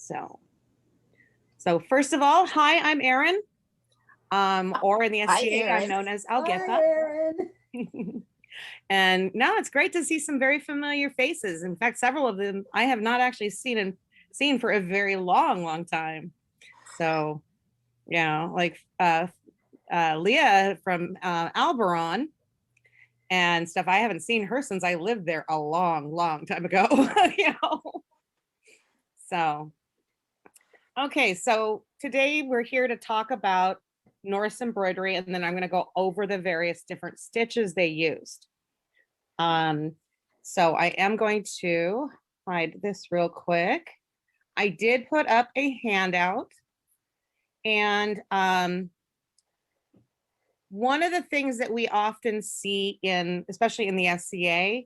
So first of all, hi, I'm Erin. Or in the Hi, SCA, I'm Erin. known as Hi, aldgytha. Erin. And now it's great to see some very familiar faces. In fact, several of them I have not actually seen for a very long time. So, like Leah from Alderson and stuff. I haven't seen her since I lived there a long time ago. So, okay, so today we're here to talk about Norse embroidery, and then I'm going to go over the various different stitches they used. So I am going to hide this real quick. I did put up a handout, and one of the things that we often see especially in the SCA,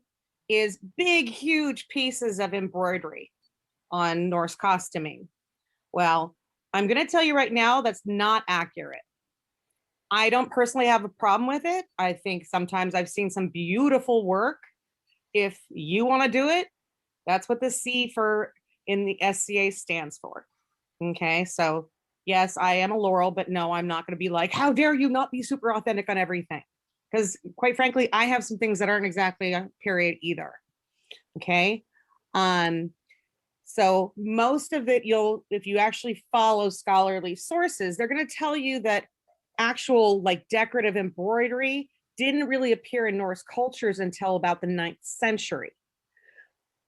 is big, huge pieces of embroidery on Norse costuming. Well, I'm going to tell you right now that's not accurate. I don't personally have a problem with it. I think sometimes I've seen some beautiful work. If you want to do it, that's what the C for in the SCA stands for. Okay, so yes, I am a Laurel, but no, I'm not going to be like, how dare you not be super authentic on everything? Because quite frankly, I have some things that aren't exactly a period either. Okay. So most of it, if you actually follow scholarly sources, they're going to tell you that actual like decorative embroidery didn't really appear in Norse cultures until about the 9th century.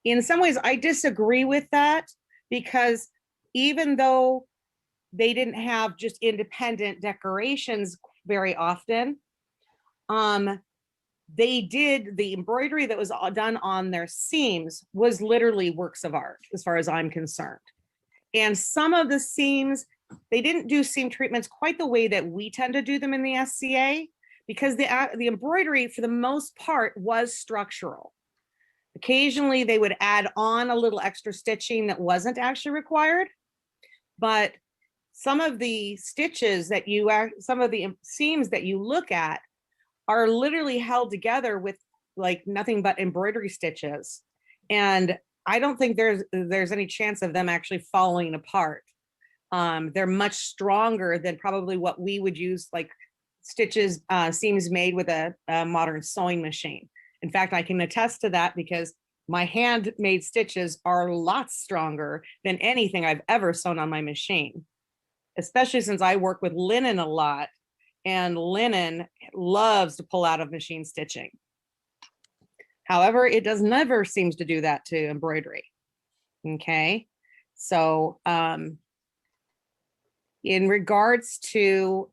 In some ways, I disagree with that, because even though they didn't have just independent decorations very often, the embroidery that was done on their seams was literally works of art, as far as I'm concerned. And some of the seams, they didn't do seam treatments quite the way that we tend to do them in the SCA, because the embroidery, for the most part, was structural. Occasionally, they would add on a little extra stitching that wasn't actually required, but some of the stitches some of the seams that you look at are literally held together with like nothing but embroidery stitches. And I don't think there's any chance of them actually falling apart. They're much stronger than probably what we would use, like stitches, seams made with a modern sewing machine. In fact, I can attest to that, because my handmade stitches are lots stronger than anything I've ever sewn on my machine, especially since I work with linen a lot, and linen loves to pull out of machine stitching. However, it never seems to do that to embroidery. Okay, so in regards to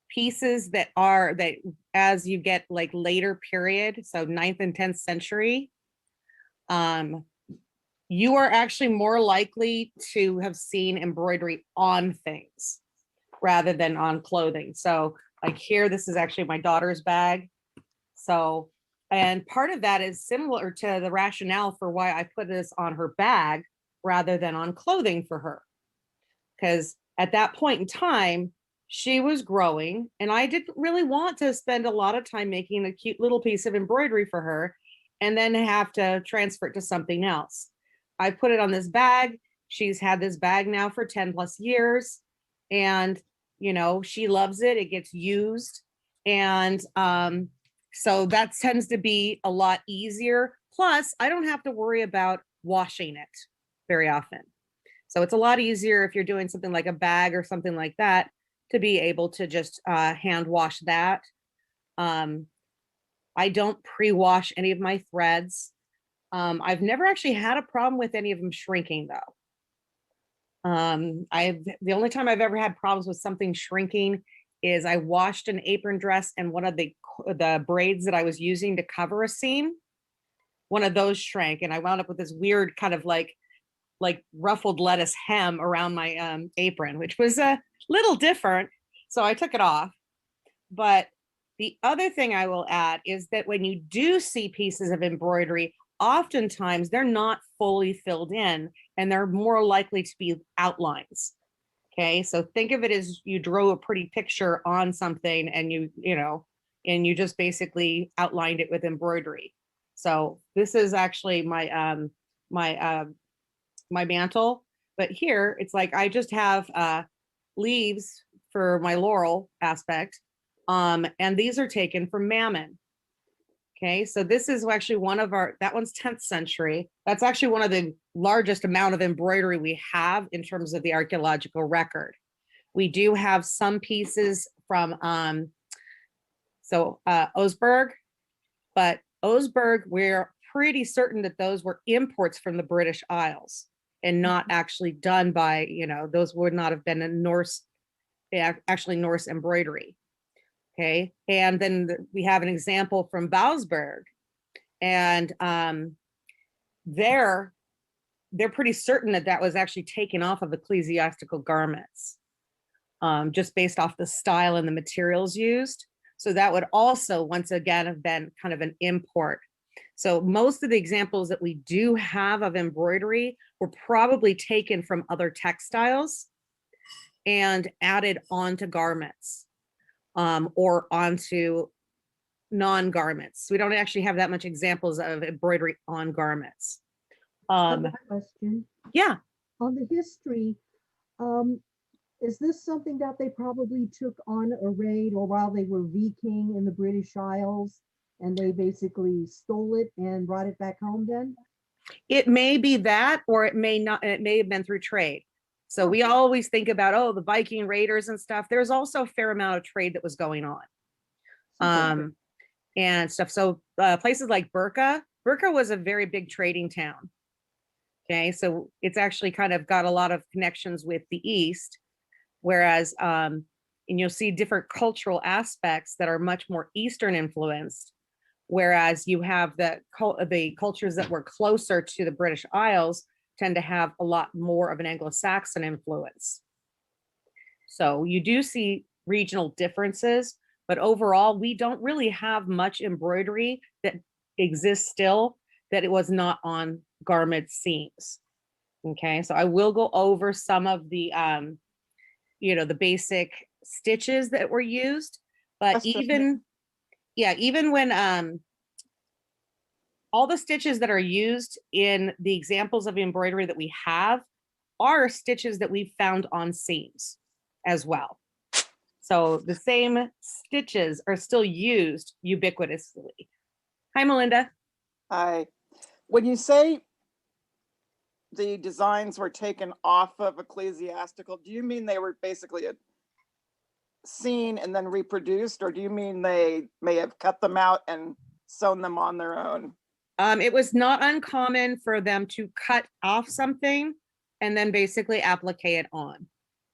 pieces that as you get like later period, so 9th and 10th century, you are actually more likely to have seen embroidery on things rather than on clothing. So like here, this is actually my daughter's bag. So, and part of that is similar to the rationale for why I put this on her bag rather than on clothing for her. Because at that point in time, she was growing, and I didn't really want to spend a lot of time making a cute little piece of embroidery for her and then have to transfer it to something else. I put it on this bag. She's had this bag now for 10 plus years, and she loves it. It gets used. And so that tends to be a lot easier. Plus, I don't have to worry about washing it very often. So it's a lot easier if you're doing something like a bag or something like that, to be able to just hand wash that. I don't pre-wash any of my threads. I've never actually had a problem with any of them shrinking, though. The only time I've ever had problems with something shrinking is I washed an apron dress, and one of the braids that I was using to cover a seam, one of those shrank, and I wound up with this weird kind of like ruffled lettuce hem around my apron, which was a little different. So I took it off. But the other thing I will add is that when you do see pieces of embroidery, oftentimes they're not fully filled in, and they're more likely to be outlines. Okay, so think of it as you drew a pretty picture on something, and you just basically outlined it with embroidery. So this is actually my my mantle. But here it's like I just have leaves for my laurel aspect. And these are taken from Mammon. Okay, so this is actually one of our, that one's 10th century. That's actually one of the largest amount of embroidery we have in terms of the archaeological record. We do have some pieces from Osberg, but Osberg, we're pretty certain that those were imports from the British Isles and not actually done by, those would not have been a Norse, actually Norse embroidery. Okay, and then we have an example from Bausberg, and they're pretty certain that that was actually taken off of ecclesiastical garments, just based off the style and the materials used. So that would also, once again, have been kind of an import. So most of the examples that we do have of embroidery were probably taken from other textiles and added onto garments. Or onto non-garments. We don't actually have that much examples of embroidery on garments. Question. Yeah. On the history, is this something that they probably took on a raid or while they were Viking in the British Isles and they basically stole it and brought it back home then? It may be that, or it may not, it may have been through trade. So we always think about, the Viking raiders and stuff. There's also a fair amount of trade that was going on. And stuff. So places like Burka was a very big trading town. Okay, so it's actually kind of got a lot of connections with the East, whereas, and you'll see different cultural aspects that are much more Eastern influenced, whereas you have the cultures that were closer to the British Isles tend to have a lot more of an Anglo-Saxon influence. So you do see regional differences, but overall, we don't really have much embroidery that exists still that it was not on garment seams. Okay, so I will go over some of the, the basic stitches that were used, but even when all the stitches that are used in the examples of embroidery that we have are stitches that we've found on seams as well. So the same stitches are still used ubiquitously. Hi, Melinda. Hi. When you say the designs were taken off of ecclesiastical, do you mean they were basically seen and then reproduced, or do you mean they may have cut them out and sewn them on their own? It was not uncommon for them to cut off something and then basically applique it on.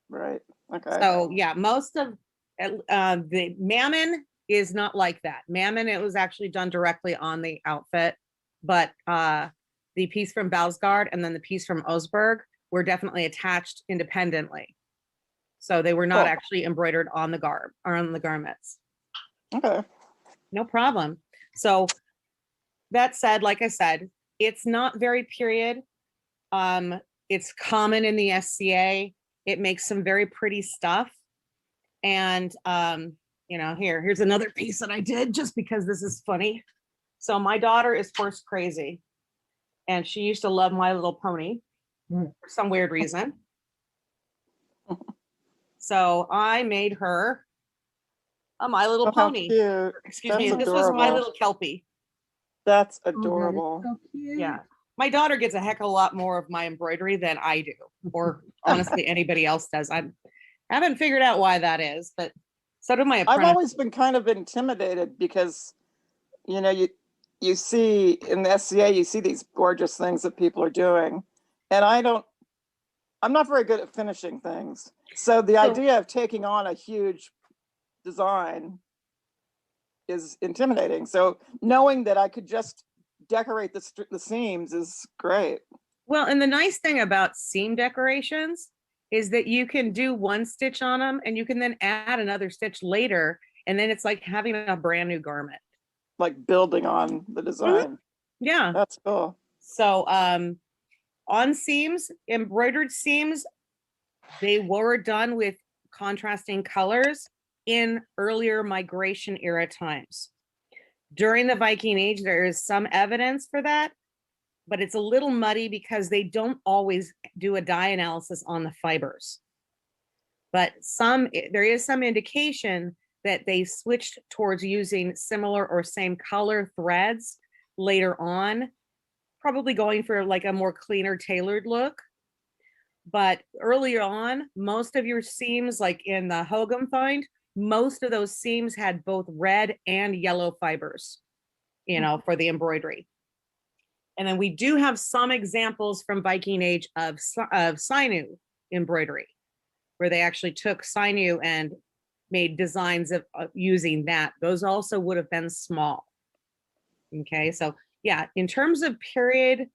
Right. Okay. So yeah, most of the Mammon is not like that. Mammon, it was actually done directly on the outfit, but the piece from Balsgard and then the piece from Osberg were definitely attached independently. So they were not actually embroidered on the garb or on the garments. Okay. No problem. So that said, like I said, it's not very period. It's common in the SCA. It makes some very pretty stuff. And, here's another piece that I did just because this is funny. So my daughter is horse crazy and she used to love My Little Pony for some weird reason. So I made her a My Little Pony. Cute. Excuse me, this was My Little Kelpie. That's adorable. So cute. Yeah. My daughter gets a heck of a lot more of my embroidery than I do, or honestly, anybody else does. I haven't figured out why that is, but so do my apprentice. I've always been kind of intimidated because, you see in the SCA, you see these gorgeous things that people are doing. And I'm not very good at finishing things. So the idea of taking on a huge design is intimidating. So knowing that I could just decorate the seams is great. Well, and the nice thing about seam decorations is that you can do one stitch on them and you can then add another stitch later. And then it's like having a brand new garment. Like building on the design. Yeah. That's cool. So on seams, embroidered seams, they were done with contrasting colors in earlier migration era times. During the Viking Age, there is some evidence for that, but it's a little muddy because they don't always do a dye analysis on the fibers. But there is some indication that they switched towards using similar or same color threads later on, probably going for like a more cleaner tailored look. But earlier on, most of your seams, like in the Hogum find, most of those seams had both red and yellow fibers, for the embroidery. And then we do have some examples from Viking Age of sinew embroidery, where they actually took sinew and made designs of using that. Those also would have been small. Okay, so yeah, in terms of period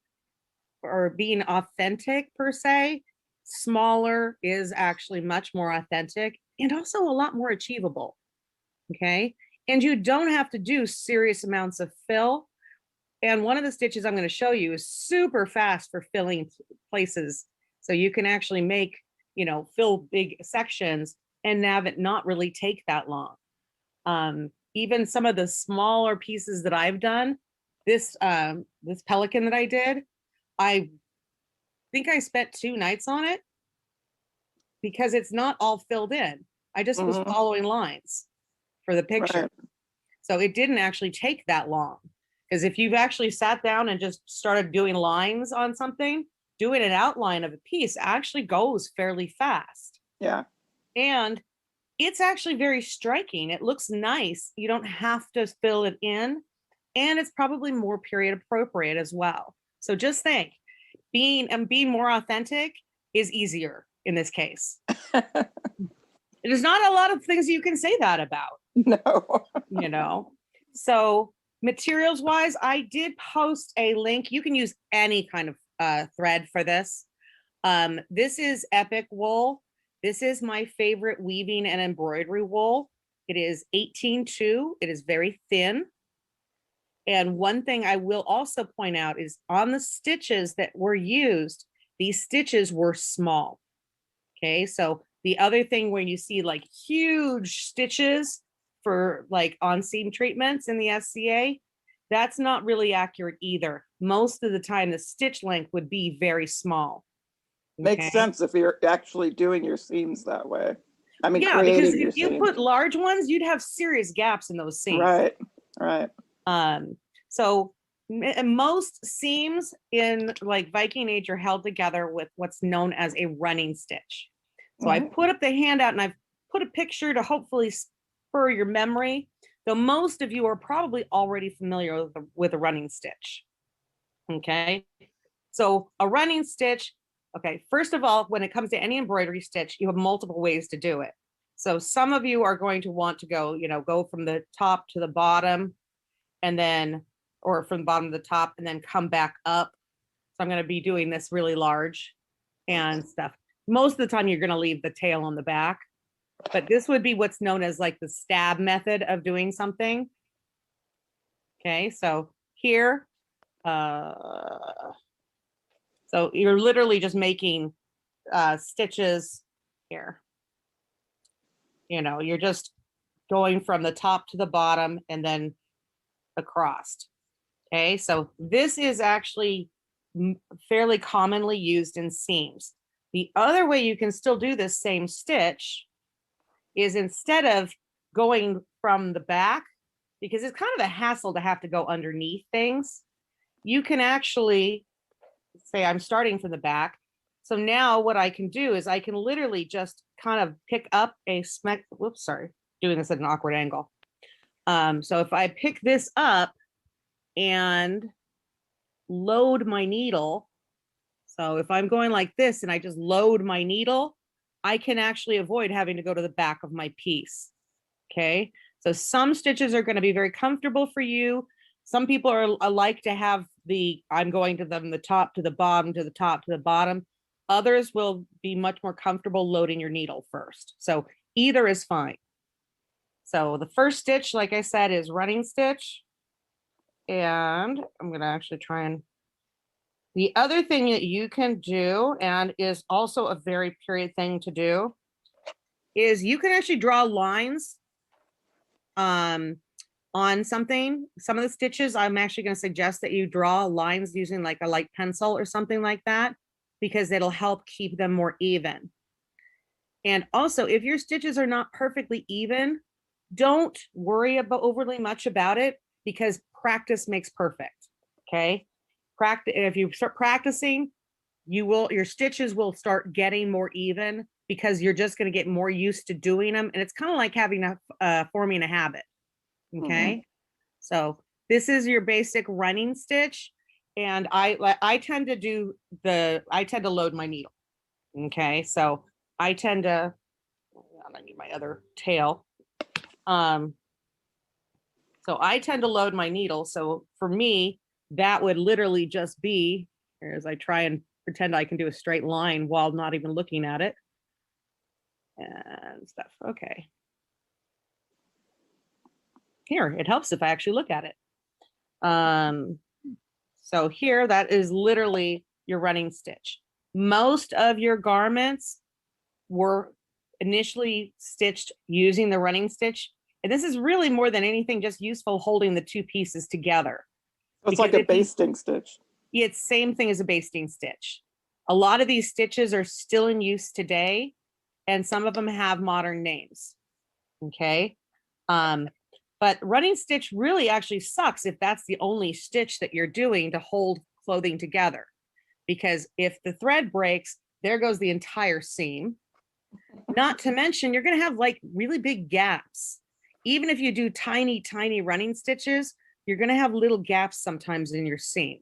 or being authentic per se, smaller is actually much more authentic and also a lot more achievable. Okay, and you don't have to do serious amounts of fill. And one of the stitches I'm going to show you is super fast for filling places. So you can actually make, fill big sections and have it not really take that long. Even some of the smaller pieces that I've done, this pelican that I did, I think I spent 2 nights on it because it's not all filled in. I just was following lines for the picture. Right. So it didn't actually take that long. Because if you've actually sat down and just started doing lines on something, doing an outline of a piece actually goes fairly fast. Yeah. And it's actually very striking. It looks nice. You don't have to fill it in. And it's probably more period appropriate as well. So just think, being more authentic is easier in this case. There's not a lot of things you can say that about. No. So materials wise, I did post a link. You can use any kind of thread for this. This is Epic wool. This is my favorite weaving and embroidery wool. It is 18-2. It is very thin. And one thing I will also point out is on the stitches that were used, these stitches were small. Okay, so the other thing when you see like huge stitches for like on seam treatments in the SCA, that's not really accurate either. Most of the time, the stitch length would be very small. Makes sense if you're actually doing your seams that way. I mean, yeah, because creating your if you seams. put large ones, you'd have serious gaps in those seams. Right. So most seams in like Viking Age are held together with what's known as a running stitch. So I put up the handout and I've put a picture to hopefully spur your memory, though most of you are probably already familiar with a running stitch. Okay, so a running stitch, okay, first of all, when it comes to any embroidery stitch, you have multiple ways to do it. So some of you are going to want to go, go from the top to the bottom and then, or from the bottom to the top and then come back up. So I'm going to be doing this really large and stuff. Most of the time you're going to leave the tail on the back, but this would be what's known as like the stab method of doing something. Okay, so here, so you're literally just making stitches here. You're just going from the top to the bottom and then across. Okay, so this is actually fairly commonly used in seams. The other way you can still do this same stitch is instead of going from the back, because it's kind of a hassle to have to go underneath things, you can actually say I'm starting from the back. So now what I can do is I can literally just kind of pick up doing this at an awkward angle. So if I pick this up and load my needle, so if I'm going like this and I just load my needle, I can actually avoid having to go to the back of my piece. Okay, so some stitches are going to be very comfortable for you. Some people are like to have I'm going to them the top to the bottom to the top to the bottom. Others will be much more comfortable loading your needle first. So either is fine. So the first stitch, like I said, is running stitch. And I'm going to actually try and, the other thing that you can do, and is also a very period thing to do, is you can actually draw lines on on something, some of the stitches, I'm actually going to suggest that you draw lines using like a light pencil or something like that, because it'll help keep them more even. And also, if your stitches are not perfectly even, don't worry about overly much about it, because practice makes perfect. Okay. Practice. If you start practicing, your stitches will start getting more even, because you're just going to get more used to doing them. And it's kind of like having forming a habit. Okay. So this is your basic running stitch. And I tend to load my needle. Okay. So I tend to, I need my other tail. So I tend to load my needle. So for me, that would literally just be, as I try and pretend I can do a straight line while not even looking at it and stuff. Okay. Here, it helps if I actually look at it. So here, that is literally your running stitch. Most of your garments were initially stitched using the running stitch. And this is really more than anything just useful holding the two pieces together. So it's like a basting stitch. It's same thing as a basting stitch. A lot of these stitches are still in use today, and some of them have modern names. Okay. But running stitch really actually sucks if that's the only stitch that you're doing to hold clothing together. Because if the thread breaks, there goes the entire seam. Not to mention, you're going to have like really big gaps. Even if you do tiny, tiny running stitches, you're going to have little gaps sometimes in your seam.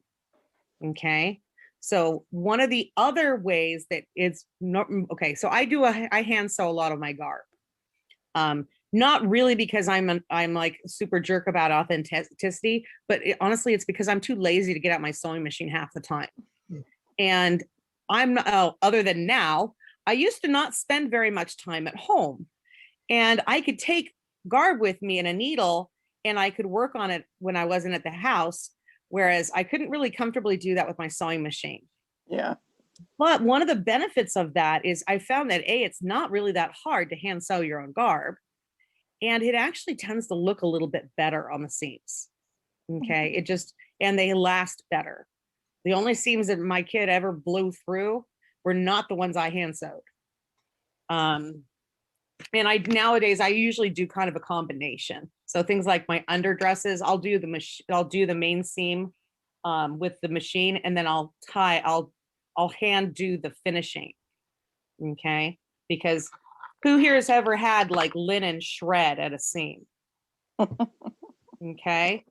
Okay. So one of the other ways that it's not, okay. So I hand sew a lot of my garb. Not really because I'm like super jerk about authenticity, but honestly, it's because I'm too lazy to get out my sewing machine half the time. And I'm not, other than now, I used to not spend very much time at home, and I could take garb with me and a needle and I could work on it when I wasn't at the house. Whereas I couldn't really comfortably do that with my sewing machine. Yeah. But one of the benefits of that is I found that it's not really that hard to hand sew your own garb. And it actually tends to look a little bit better on the seams. Okay. And they last better. The only seams that my kid ever blew through were not the ones I hand sewed. And nowadays I usually do kind of a combination. So things like my underdresses, I'll do the main seam with the machine, and then I'll hand do the finishing. Okay. Because who here has ever had like linen shred at a seam? Okay.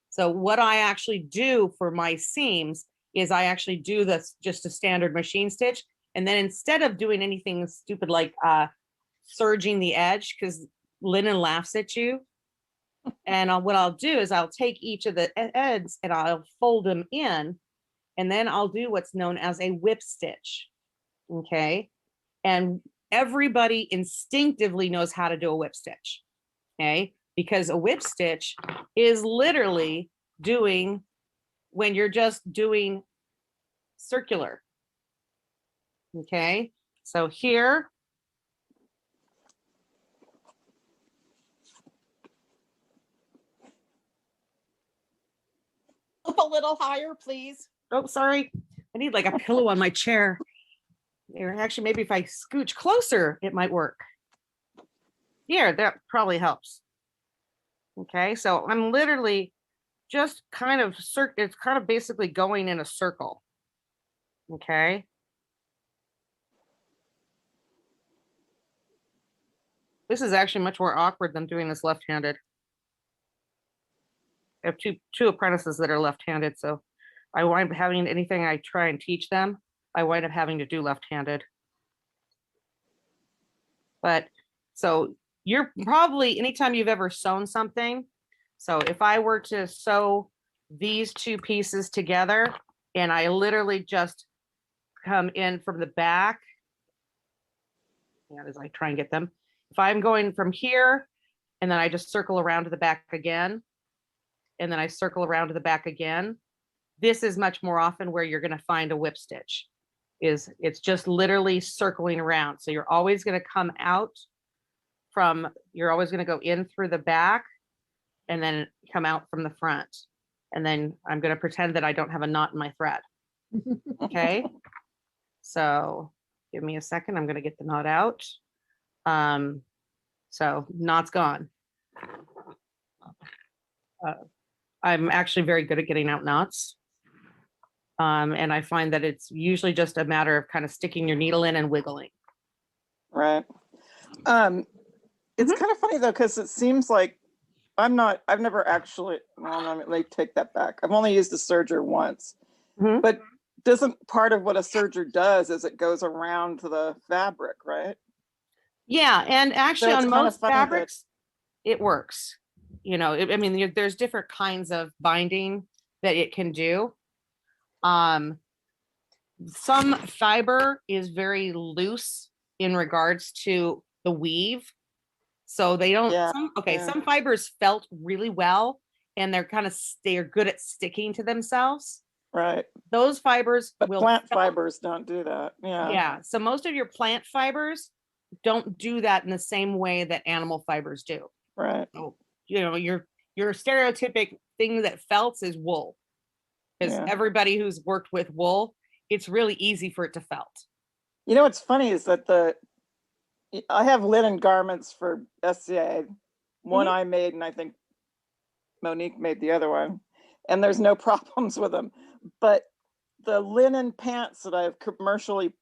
So what I actually do for my seams is I actually do this just a standard machine stitch. And then instead of doing anything stupid like serging the edge, because linen laughs at you. And what I'll do is I'll take each of the ends and I'll fold them in, and then I'll do what's known as a whip stitch. Okay. And everybody instinctively knows how to do a whip stitch. Okay. Because a whip stitch is literally doing when you're just doing circular. Okay. So here, Up a little higher, please. oh, sorry. I need like a pillow on my chair. Or actually, maybe if I scooch closer, it might work. Here, that probably helps. Okay, so I'm literally just kind of it's kind of basically going in a circle. Okay. This is actually much more awkward than doing this left-handed. I have two apprentices that are left-handed, so I wind up having anything I try and teach them, I wind up having to do left-handed. But so you're probably, anytime you've ever sewn something, so if I were to sew these two pieces together and I literally just come in from the back, and as I try and get them, if I'm going from here and then I just circle around to the back again, and then I circle around to the back again, this is much more often where you're going to find a whip stitch. It's just literally circling around. So you're always going to come out you're always going to go in through the back, and then come out from the front. And then I'm going to pretend that I don't have a knot in my thread. Okay. So give me a second. I'm going to get the knot out. So knot's gone. I'm actually very good at getting out knots. And I find that it's usually just a matter of kind of sticking your needle in and wiggling. Right. It's kind of funny though, because it seems like I've never actually, well, let me take that back. I've only used a serger once, but doesn't part of what a serger does is it goes around the fabric, right? Yeah. And actually on most fabrics, that it works. You know, I mean, there's different kinds of binding that it can do. Some fiber is very loose in regards to the weave. So they don't, some fibers felt really well and they're good at sticking to themselves. Right. Those fibers but plant fibers don't do that. Yeah. Yeah. So most of your plant fibers don't do that in the same way that animal fibers do. Right. So, you know, your stereotypic thing that felts is wool. Because everybody who's worked with wool, it's really easy for it to felt. You know, what's funny is that I have linen garments for SCA. One I made, and I think Monique made the other one. And there's no problems with them. But the linen pants that I've commercially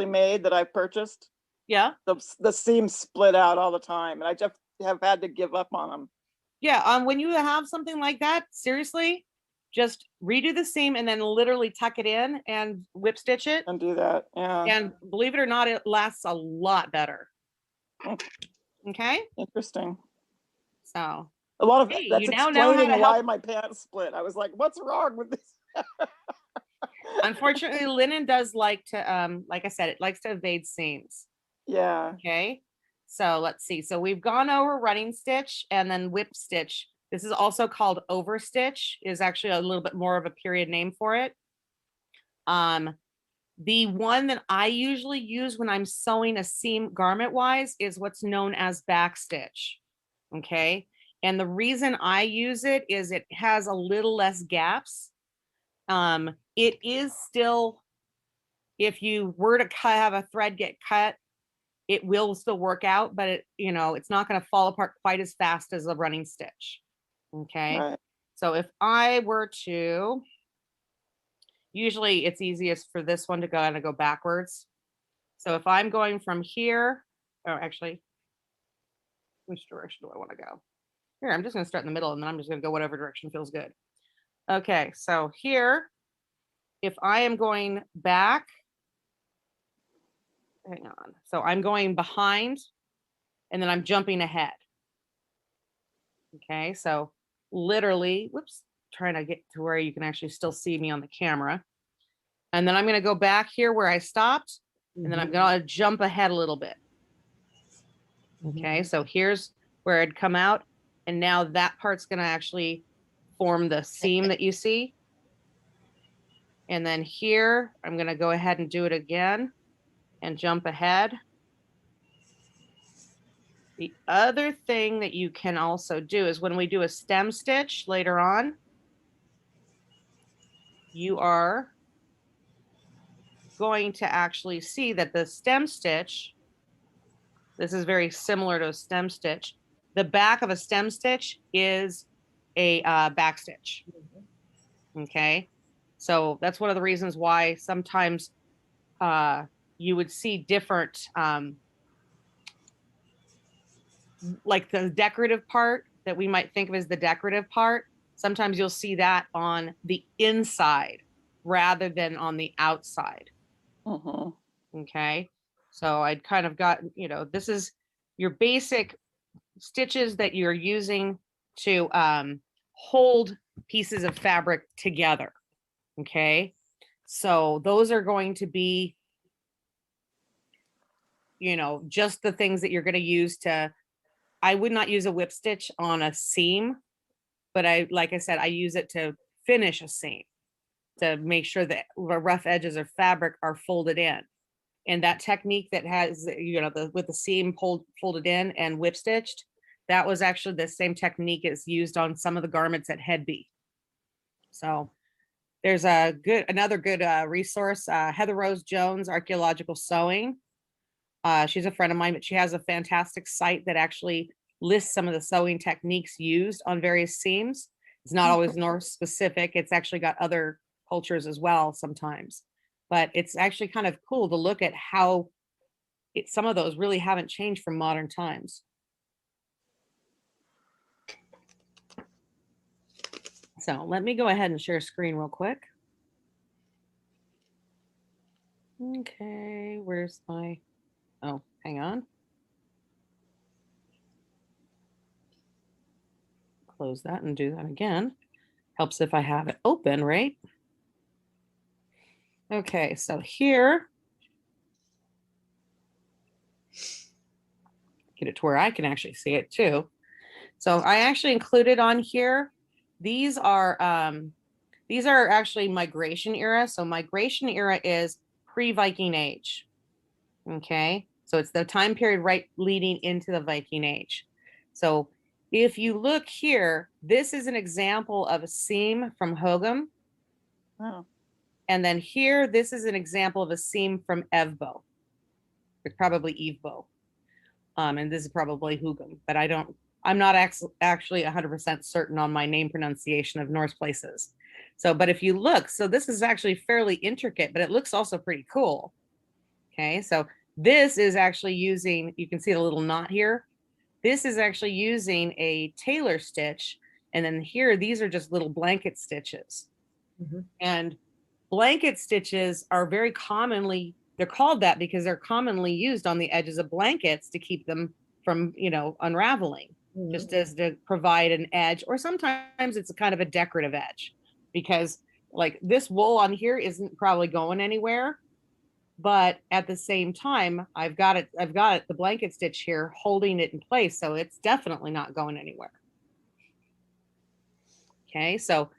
made that I've purchased, the seams split out all the time. And I just have had to give up on them. Yeah, when you have something like that, seriously, just redo the seam and then literally tuck it in and whip stitch it. And do that, yeah. And believe it or not, it lasts a lot better. Okay. Interesting. So a lot of that's you now explaining know why my pants split. I was like, what's wrong with this? Unfortunately, linen does like to, like I said, it likes to evade seams. Yeah. Okay. So let's see. So we've gone over running stitch and then whip stitch. This is also called overstitch, is actually a little bit more of a period name for it. The one that I usually use when I'm sewing a seam garment wise is what's known as backstitch. Okay. And the reason I use it is it has a little less gaps. It is still, if you were to have a thread get cut, it will still work out, but it's not going to fall apart quite as fast as a running stitch. Okay. Right. So if I were to, usually it's easiest for this one to go backwards. So if I'm going from here, actually, which direction do I want to go? Here, I'm just going to start in the middle and then I'm just going to go whatever direction feels good. Okay. So here, if I am going back, hang on. So I'm going behind and then I'm jumping ahead. Okay. So literally, trying to get to where you can actually still see me on the camera. And then I'm going to go back here where I stopped. And then I'm going to jump ahead a little bit. Okay. So here's where it'd come out. And now that part's going to actually form the seam that you see. And then here, I'm going to go ahead and do it again and jump ahead. The other thing that you can also do is when we do a stem stitch later on, you are going to actually see that the stem stitch, this is very similar to a stem stitch. The back of a stem stitch is a back stitch. Okay. So that's one of the reasons why sometimes you would see different, like the decorative part that we might think of as the decorative part. Sometimes you'll see that on the inside rather than on the outside. Okay. So I'd kind of got, this is your basic stitches that you're using to hold pieces of fabric together. Okay. So those are going to be, just the things that you're going to use I would not use a whip stitch on a seam, but like I said, I use it to finish a seam to make sure that the rough edges of fabric are folded in. And that technique that has, with the seam folded in and whip stitched, that was actually the same technique is used on some of the garments at Hedby. So there's another good resource, Heather Rose Jones, Archaeological Sewing. She's a friend of mine, but she has a fantastic site that actually lists some of the sewing techniques used on various seams. It's not always Norse specific. It's actually got other cultures as well sometimes, but it's actually kind of cool to look at how some of those really haven't changed from modern times. So let me go ahead and share screen real quick. Okay, where's my, oh, hang on. Close that and do that again. Helps if I have it open, right? Okay, so here, get it to where I can actually see it too. So I actually included on here, these are actually migration era. So migration era is pre-Viking Age. Okay, so it's the time period right leading into the Viking Age. So if you look here, this is an example of a seam from Hogum. Oh. And then here, this is an example of a seam from Evbo. It's probably Evbo. And this is probably Hugum, but I'm not actually 100% certain on my name pronunciation of Norse places. So, but if you look, so this is actually fairly intricate, but it looks also pretty cool. Okay, so this is actually using, you can see the little knot here. This is actually using a tailor stitch. And then here, these are just little blanket stitches. Mm-hmm. And blanket stitches are very commonly, they're called that because they're commonly used on the edges of blankets to keep them from, unraveling, Mm-hmm. just as to provide an edge, or sometimes it's a kind of a decorative edge, because like this wool on here isn't probably going anywhere, but at the same time, I've got the blanket stitch here holding it in place, so it's definitely not going anywhere. Okay, so,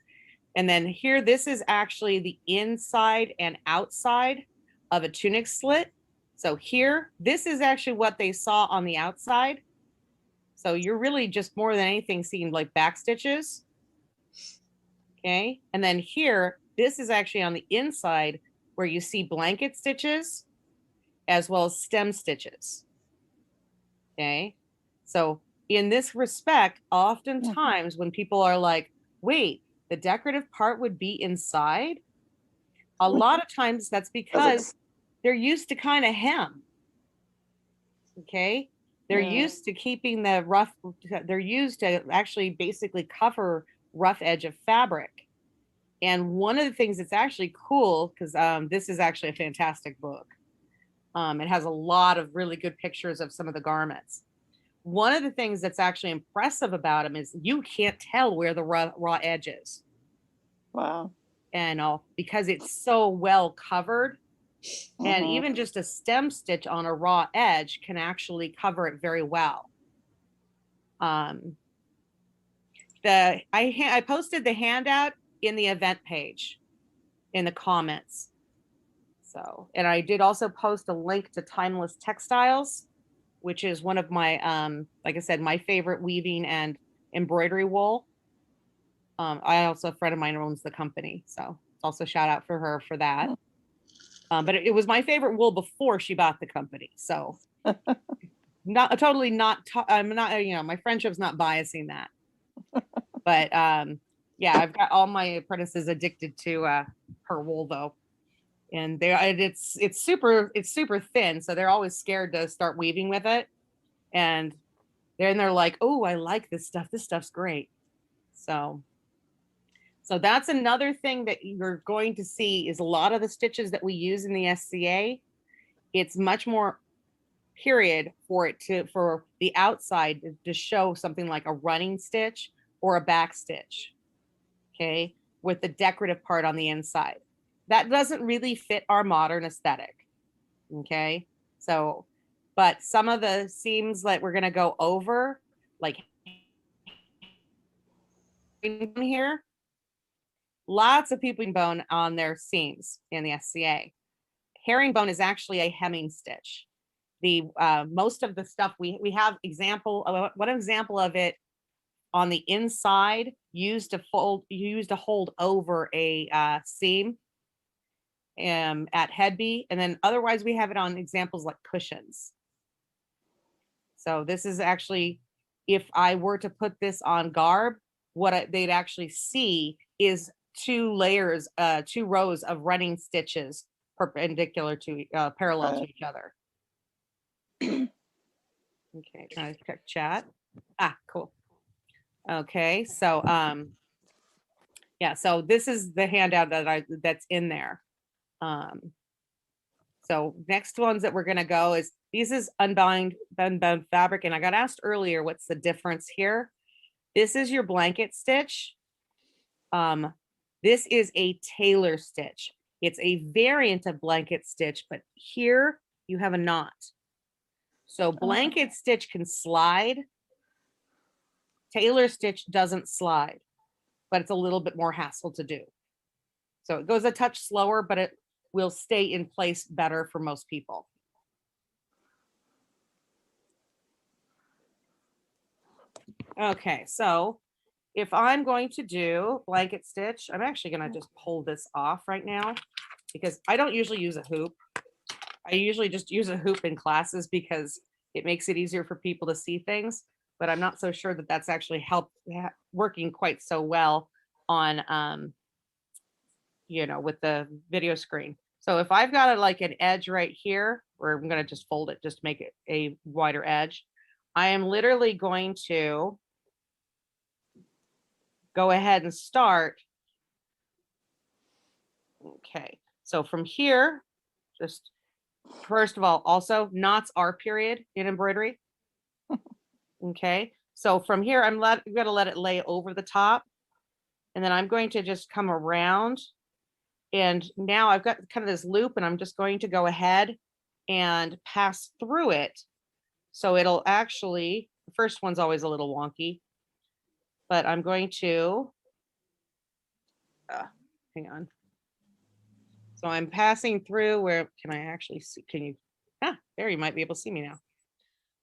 and then here, this is actually the inside and outside of a tunic slit. So here, this is actually what they saw on the outside. So you're really just more than anything seeing like back stitches. Okay, and then here, this is actually on the inside where you see blanket stitches as well as stem stitches. Okay, so in this respect, oftentimes when people are like, wait, the decorative part would be inside, a lot of times that's because they're used to kind of hem. Okay, they're used to keeping the rough, they're used to actually basically cover rough edge of fabric. And one of the things that's actually cool, because this is actually a fantastic book. It has a lot of really good pictures of some of the garments. One of the things that's actually impressive about them is you can't tell where the raw edge is. Wow. And because it's so well covered, and even just a stem stitch on a raw edge can actually cover it very well. I posted the handout in the event page in the comments. So, and I did also post a link to Timeless Textiles, which is one of my, like I said, my favorite weaving and embroidery wool. I also, a friend of mine owns the company, so also shout out for her for that. But it was my favorite wool before she bought the company. So I'm not, my friendship's not biasing that. But yeah, I've got all my apprentices addicted to her wool though. And it's super thin. So they're always scared to start weaving with it. And they're like, oh, I like this stuff. This stuff's great. So that's another thing that you're going to see is a lot of the stitches that we use in the SCA. It's much more period for the outside to show something like a running stitch or a back stitch. Okay, with the decorative part on the inside. That doesn't really fit our modern aesthetic. Okay, so, but some of the seams that we're going to go over, like here, lots of people bone on their seams in the SCA. Herringbone is actually a hemming stitch. the most of the stuff we have one example of it on the inside used to hold over a seam at head B, and then otherwise we have it on examples like cushions. So this is actually, if I were to put this on garb, what they'd actually see is two rows of running stitches perpendicular to parallel to each other. Okay, trying to check chat. Cool. Okay, so yeah, so this is the handout that's in there. So next ones that we're gonna go is, this is unbound fabric, and I got asked earlier, what's the difference here? This is your blanket stitch. This is a tailor stitch. It's a variant of blanket stitch, but here you have a knot. So blanket stitch can slide. Tailor stitch doesn't slide, but it's a little bit more hassle to do. So it goes a touch slower, but it will stay in place better for most people. Okay, so if I'm going to do blanket stitch, I'm actually going to just pull this off right now because I don't usually use a hoop. I usually just use a hoop in classes because it makes it easier for people to see things, but I'm not so sure that that's actually working quite so well on, you know, with the video screen. So if I've got like an edge right here, or I'm going to just fold it just to make it a wider edge, I am literally going to go ahead and start. Okay, so from here, just first of all, also knots are period in embroidery. Okay, so from here, I'm going to let it lay over the top, and then I'm going to just come around, and now I've got kind of this loop, and I'm just going to go ahead and pass through it. So it'll actually, the first one's always a little wonky, but I'm going to, hang on. So I'm passing through where, can I actually see, can you, there you might be able to see me now.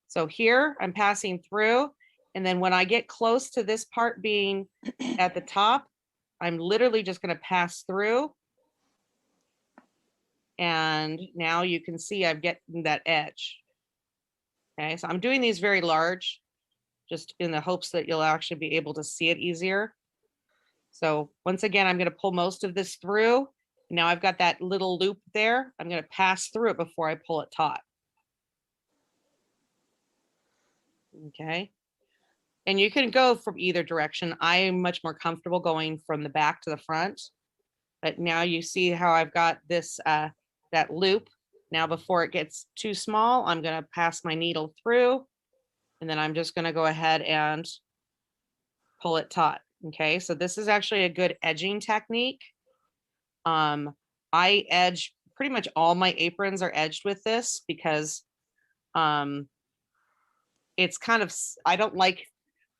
So here I'm passing through, and then when I get close to this part being at the top, I'm literally just going to pass through. And now you can see I've getting that edge. Okay, so I'm doing these very large, just in the hopes that you'll actually be able to see it easier. So once again, I'm going to pull most of this through. Now I've got that little loop there. I'm going to pass through it before I pull it taut. Okay. And you can go from either direction. I am much more comfortable going from the back to the front. But now you see how I've got this, that loop. Now before it gets too small, I'm going to pass my needle through. And then I'm just going to go ahead and pull it taut. Okay, so this is actually a good edging technique. I edge pretty much all my aprons are edged with this because it's kind of, I don't like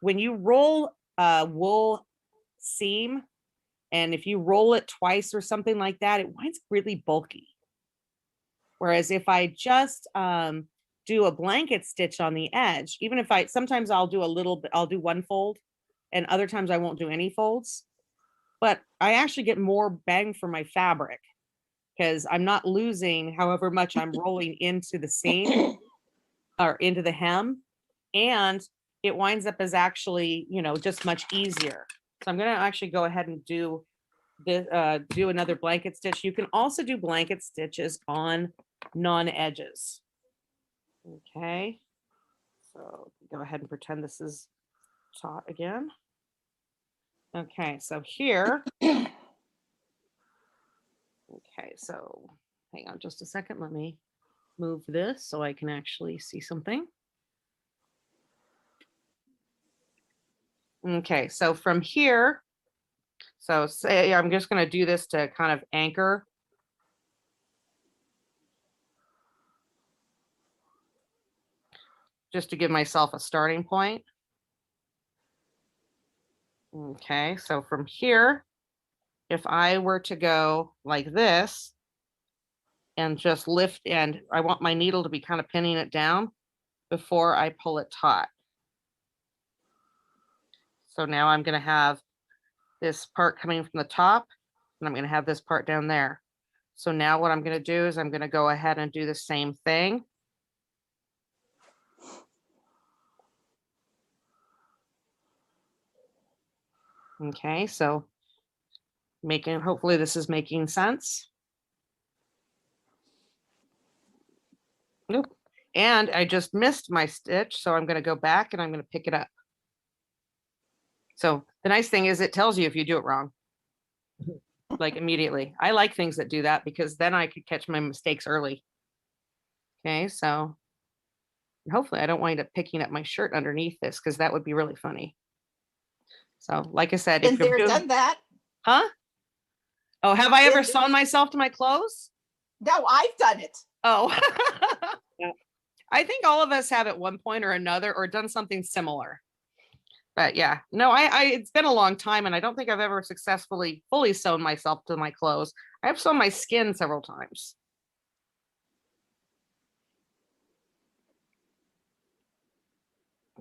when you roll a wool seam, and if you roll it twice or something like that, it winds up really bulky. Whereas if I just do a blanket stitch on the edge, even if sometimes I'll do a little bit, I'll do one fold, and other times I won't do any folds, but I actually get more bang for my fabric because I'm not losing however much I'm rolling into the seam or into the hem, and it winds up as actually, you know, just much easier. So I'm going to actually go ahead and do this, do another blanket stitch. You can also do blanket stitches on non-edges. Okay, so go ahead and pretend this is taut again. Okay, so here, okay, so hang on just a second. Let me move this so I can actually see something. Okay, so from here, so say I'm just going to do this to kind of anchor. Just to give myself a starting point. Okay, so from here, if I were to go like this, and just lift, and I want my needle to be kind of pinning it down before I pull it taut. So now I'm going to have this part coming from the top, and I'm going to have this part down there. So now what I'm going to do is I'm going to go ahead and do the same thing. Okay, so hopefully this is making sense. Nope. And I just missed my stitch, so I'm going to go back and I'm going to pick it up. So the nice thing is it tells you if you do it wrong, like immediately. I like things that do that because then I could catch my mistakes early. Okay, so hopefully I don't wind up picking up my shirt underneath this because that would be really funny. So like I said, Been there, done that. Huh? Oh, have I ever Been- sewn myself to my clothes? No, I've done it. Oh, I think all of us have at one point or another or done something similar. But yeah, no, it's been a long time and I don't think I've ever successfully fully sewn myself to my clothes. I've sewn my skin several times.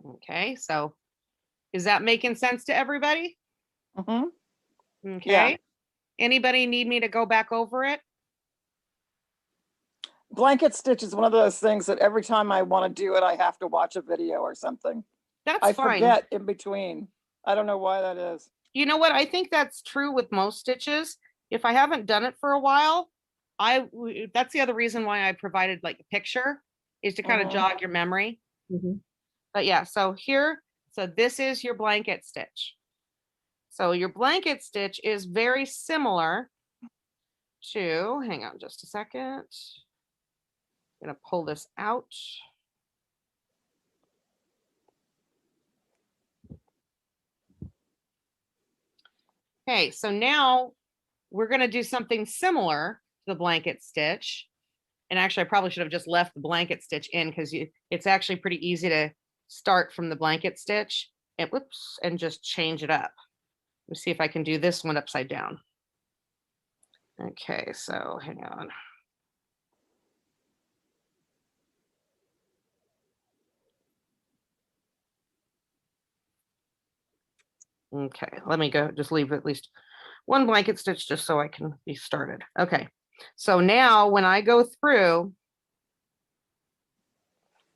Okay, so is that making sense to everybody? Mm-hmm. Okay. Yeah. Anybody need me to go back over it? Blanket stitch is one of those things that every time I want to do it, I have to watch a video or something. That's I fine. forget in between. I don't know why that is. You know what? I think that's true with most stitches. If I haven't done it for a while, that's the other reason why I provided like a picture, is to kind of Mhm. jog your memory. Mhm. But yeah, so this is your blanket stitch. So your blanket stitch is very similar to, hang on just a second. I'm gonna pull this out. Okay, so now we're gonna do something similar to the blanket stitch. And actually, I probably should have just left the blanket stitch in because it's actually pretty easy to start from the blanket stitch and whoops, and just change it up. Let's see if I can do this one upside down. Okay, so hang on. Okay, let me go, just leave at least one blanket stitch just so I can be started. Okay, so now when I go through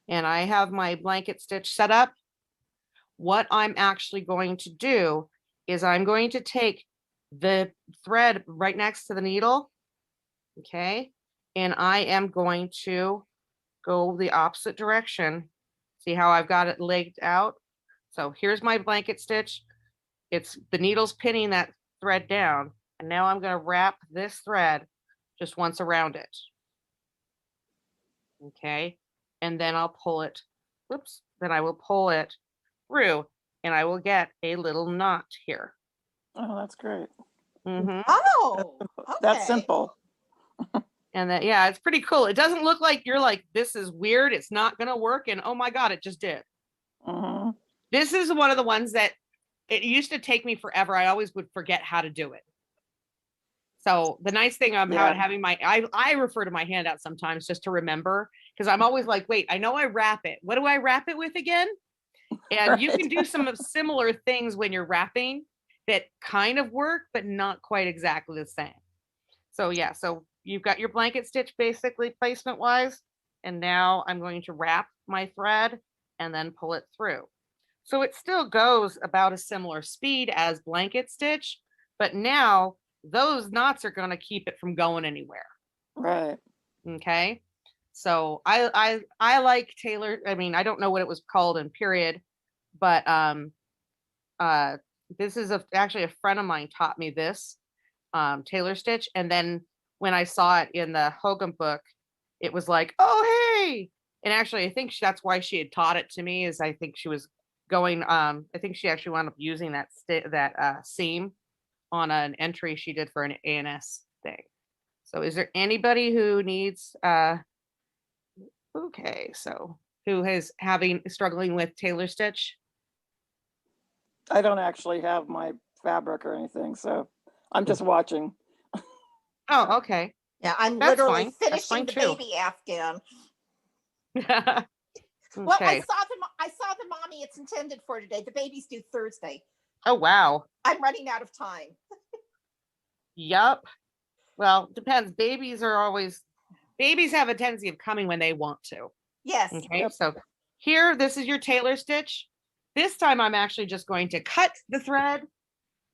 and I have my blanket stitch set up, what I'm actually going to do is I'm going to take the thread right next to the needle, okay, and I am going to go the opposite direction. See how I've got it laid out? So here's my blanket stitch. It's the needle's pinning that thread down, and now I'm going to wrap this thread just once around it. Okay, and then I'll pull it, whoops, then I will pull it through and I will get a little knot here. Oh, that's great. Mm-hmm. Oh, That's okay. simple. And that, yeah, it's pretty cool. It doesn't look like you're like, this is weird, it's not going to work. And oh my God, it just did. Mm-hmm. This is one of the ones that it used to take me forever. I always would forget how to do it. So the nice thing about having I refer to my handout sometimes just to remember, because I'm always like, wait, I know I wrap it. What do I wrap it with again? And Right. you can do some of similar things when you're wrapping that kind of work, but not quite exactly the same. So yeah, so you've got your blanket stitch basically placement wise, and now I'm going to wrap my thread and then pull it through. So it still goes about a similar speed as blanket stitch, but now those knots are going to keep it from going anywhere. Right. Okay. So I like Taylor. I mean, I don't know what it was called in period, but this is actually a friend of mine taught me this Taylor stitch, and then when I saw it in the Hogan book, it was like, oh hey, and actually I think that's why she had taught it to me, is I think she was going I think she actually wound up using that seam on an entry she did for an ANS thing. So is there anybody who needs okay, so who is struggling with Taylor stitch? I don't actually have my fabric or anything, so I'm just watching. Oh, okay. Yeah, I'm That's literally fine. That's finishing fine the too. baby Afghan. Well, Okay. I saw the mommy it's intended for today. The baby's due Thursday. Oh, wow. I'm running out of time. Yup. Well, depends. Babies have a tendency of coming when they want to. Yes. Okay, Yep. so here, this is your tailor stitch. This time I'm actually just going to cut the thread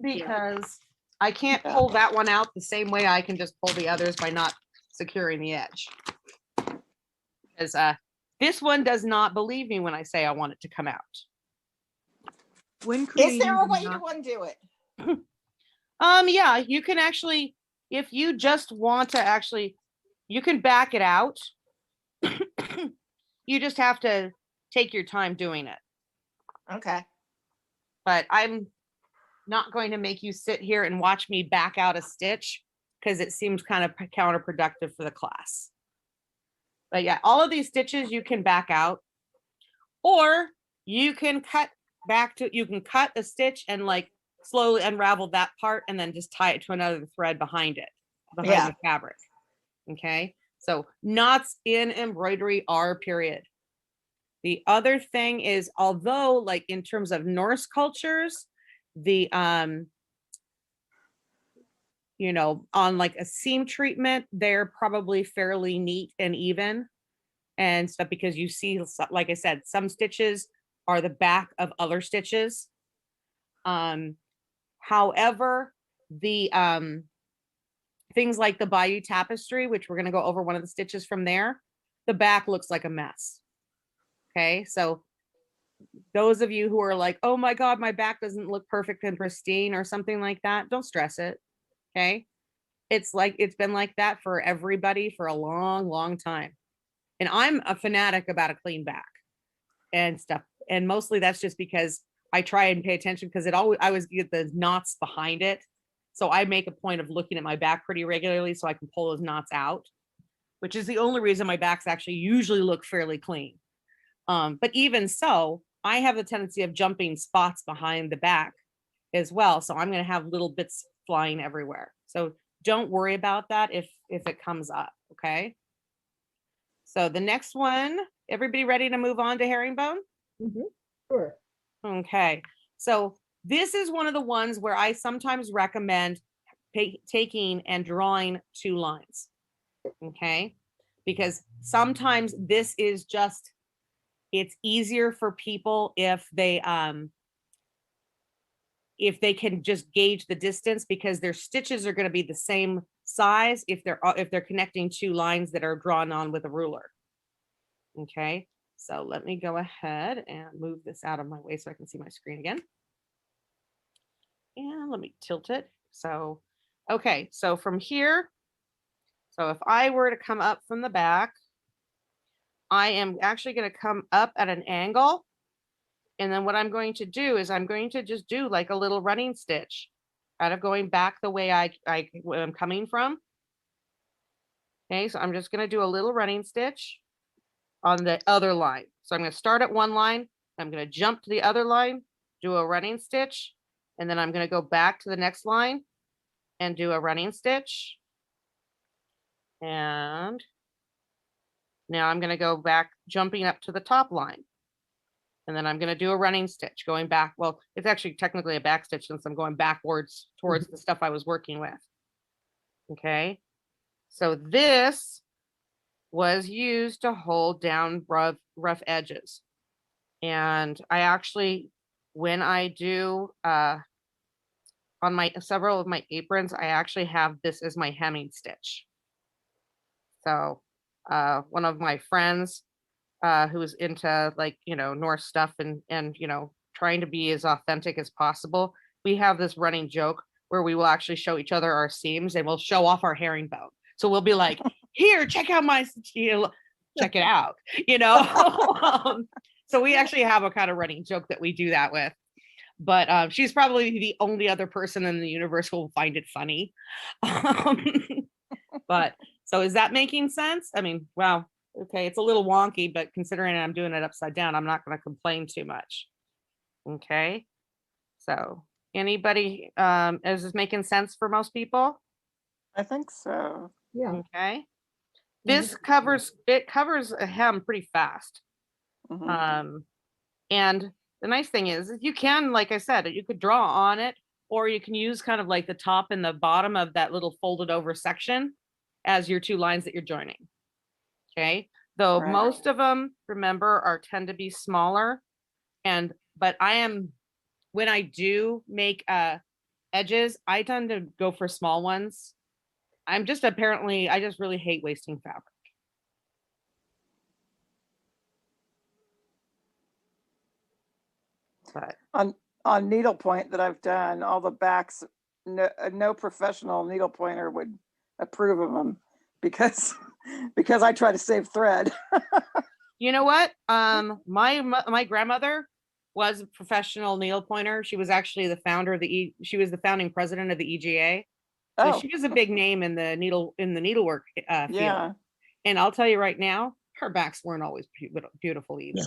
because I can't Yeah. pull that one out the same way I can just pull the others by not securing the edge. Because this one does not believe me when I say I want it to come out. When Is creating there a the way to knot- undo it? Yeah, you can actually, if you just want to actually, you can back it out. You just have to take your time doing it. Okay. But I'm not going to make you sit here and watch me back out a stitch because it seems kind of counterproductive for the class. But yeah, all of these stitches you can back out, or you can cut a stitch and like slowly unravel that part and then just tie it to another thread behind it, behind the fabric. Okay. So knots in embroidery are period. The other thing is, although like in terms of Norse cultures, the on like a seam treatment, they're probably fairly neat and even and stuff because you see, like I said, some stitches are the back of other stitches. However, the things like the Bayou tapestry, which we're going to go over one of the stitches from there, the back looks like a mess. Okay, so those of you who are like, oh my God, my back doesn't look perfect and pristine or something like that, don't stress it. Okay. It's been like that for everybody for a long, long time. And I'm a fanatic about a clean back and stuff. And mostly that's just because I try and pay attention because I always get the knots behind it. So I make a point of looking at my back pretty regularly so I can pull those knots out, which is the only reason my backs actually usually look fairly clean. But even so, I have a tendency of jumping spots behind the back as well. So I'm going to have little bits flying everywhere. So don't worry about that if it comes up. Okay. So the next one, everybody ready to move on to herringbone? Sure. Okay. So this is one of the ones where I sometimes recommend taking and drawing 2 lines. Okay. Because sometimes this is just, it's easier for people if they can just gauge the distance because their stitches are going to be the same size if they're connecting 2 lines that are drawn on with a ruler. Okay, so let me go ahead and move this out of my way so I can see my screen again. And let me tilt it. So, okay, so from here, so if I were to come up from the back, I am actually going to come up at an angle. And then what I'm going to do is I'm going to just do like a little running stitch kind of going back the way I'm coming from. Okay, so I'm just going to do a little running stitch on the other line. So I'm going to start at one line. I'm going to jump to the other line, do a running stitch, and then I'm going to go back to the next line and do a running stitch. And now I'm going to go back, jumping up to the top line. And then I'm going to do a running stitch going back. Well, it's actually technically a back stitch since I'm going backwards towards the stuff I was working with. Okay. So this was used to hold down rough edges. And I actually, when I do on my several of my aprons, I actually have this as my hemming stitch. So one of my friends who's into like, Norse stuff and trying to be as authentic as possible, we have this running joke where we will actually show each other our seams and we'll show off our herringbone. So we'll be like, here, check out my, check it out, so we actually have a kind of running joke that we do that with. But she's probably the only other person in the universe who will find it funny. But so is that making sense? I mean, wow. Okay, it's a little wonky, but considering I'm doing it upside down, I'm not going to complain too much. Okay, so anybody, is this making sense for most people? I think so. Yeah. Okay. Yeah, This covers a hem pretty fast. Mhm. And the nice thing is you can, like I said, you could draw on it, or you can use kind of like the top and the bottom of that little folded over section as your two lines that you're joining. Okay. Though Right. most of them, remember, tend to be smaller. But when I do make edges, I tend to go for small ones. I just really hate wasting fabric. But On needlepoint that I've done, all the backs, no professional needle pointer would approve of them because because I try to save thread. you know what? My grandmother was a professional needle pointer. She was actually the founder of she was the founding president of the EGA. So Oh, she was a big name in the needlework field. yeah. And I'll tell you right now, her backs weren't always beautiful either.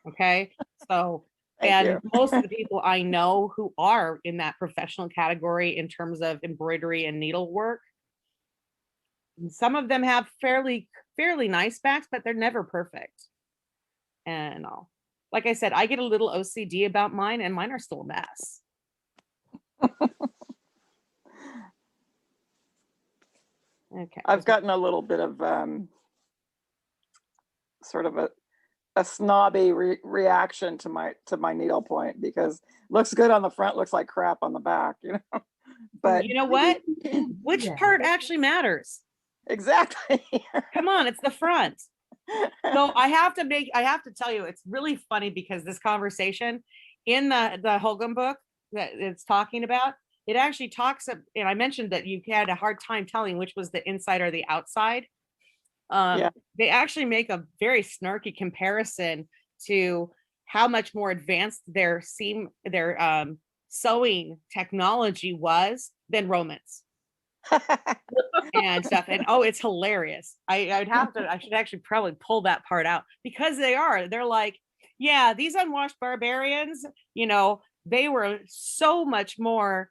Okay. So, Thank and you. most of the people I know who are in that professional category in terms of embroidery and needlework, some of them have fairly nice backs, but they're never perfect. And like I said, I get a little OCD about mine, and mine are still a mess. Okay. I've gotten a little bit of sort of a snobby reaction to my needlepoint because looks good on the front, looks like crap on the back, you know. But you know what? Which Yeah. part actually matters? exactly. Come on, it's the front. So I have to tell you, it's really funny because this conversation in the Hogan book that it's talking about, it actually talks, and I mentioned that you had a hard time telling which was the inside or the outside. Yeah. They actually make a very snarky comparison to how much more advanced their sewing technology was than Romans and stuff. And it's hilarious. I should actually probably pull that part out because they're like, yeah, these unwashed barbarians, they were so much more,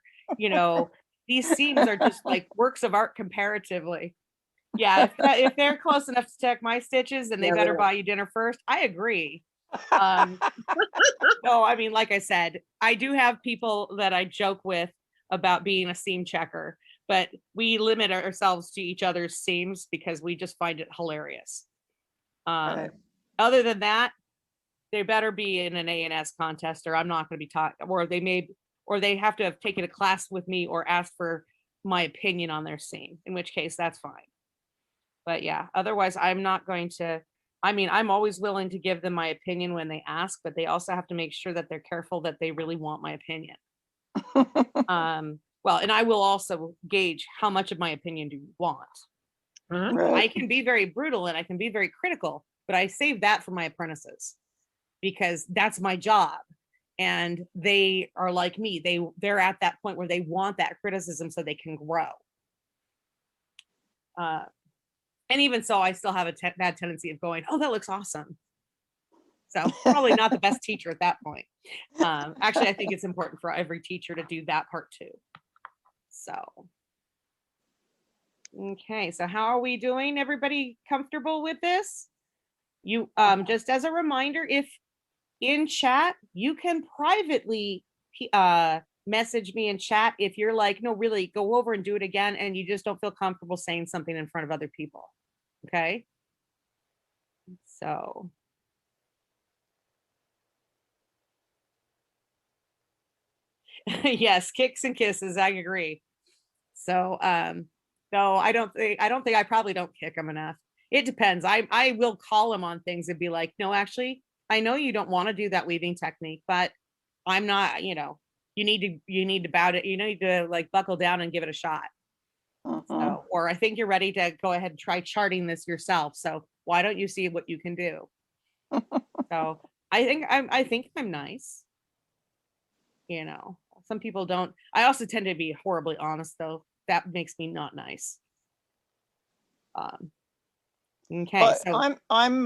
these seams are just like works of art comparatively. Yeah, if they're close enough to check my stitches, then they better buy you dinner first. I agree. No, I mean, like I said, I do have people that I joke with about being a seam checker, but we limit ourselves to each other's seams because we just find it hilarious. Right. Other than that, they better be in an A&S contest, or I'm not going to be taught, or they have to have taken a class with me or asked for my opinion on their seam, in which case that's fine. But yeah, otherwise I'm not going to. I mean, I'm always willing to give them my opinion when they ask, but they also have to make sure that they're careful that they really want my opinion. Well, and I will also gauge how much of my opinion do you want. Right. I can be very brutal and I can be very critical, but I save that for my apprentices because that's my job. And they are like me. They're at that point where they want that criticism so they can grow. And even so, I still have a bad tendency of going, oh, that looks awesome. So probably not the best teacher at that point. Actually, I think it's important for every teacher to do that part too. So, okay. So how are we doing? Everybody comfortable with this? You, just as a reminder, if in chat, you can privately message me in chat if you're like, no, really go over and do it again and you just don't feel comfortable saying something in front of other people. Okay. So. Yes, kicks and kisses, I agree. So no, I don't think I probably don't kick them enough. It depends. I will call them on things and be like, no, actually, I know you don't want to do that weaving technique, but I'm not, you need to bow it, you need to like buckle down and give it a shot. So, or I think you're ready to go ahead and try charting this yourself. So why don't you see what you can do? So I think I'm nice. Some people don't. I also tend to be horribly honest, though. That makes me not nice. Okay, But so I'm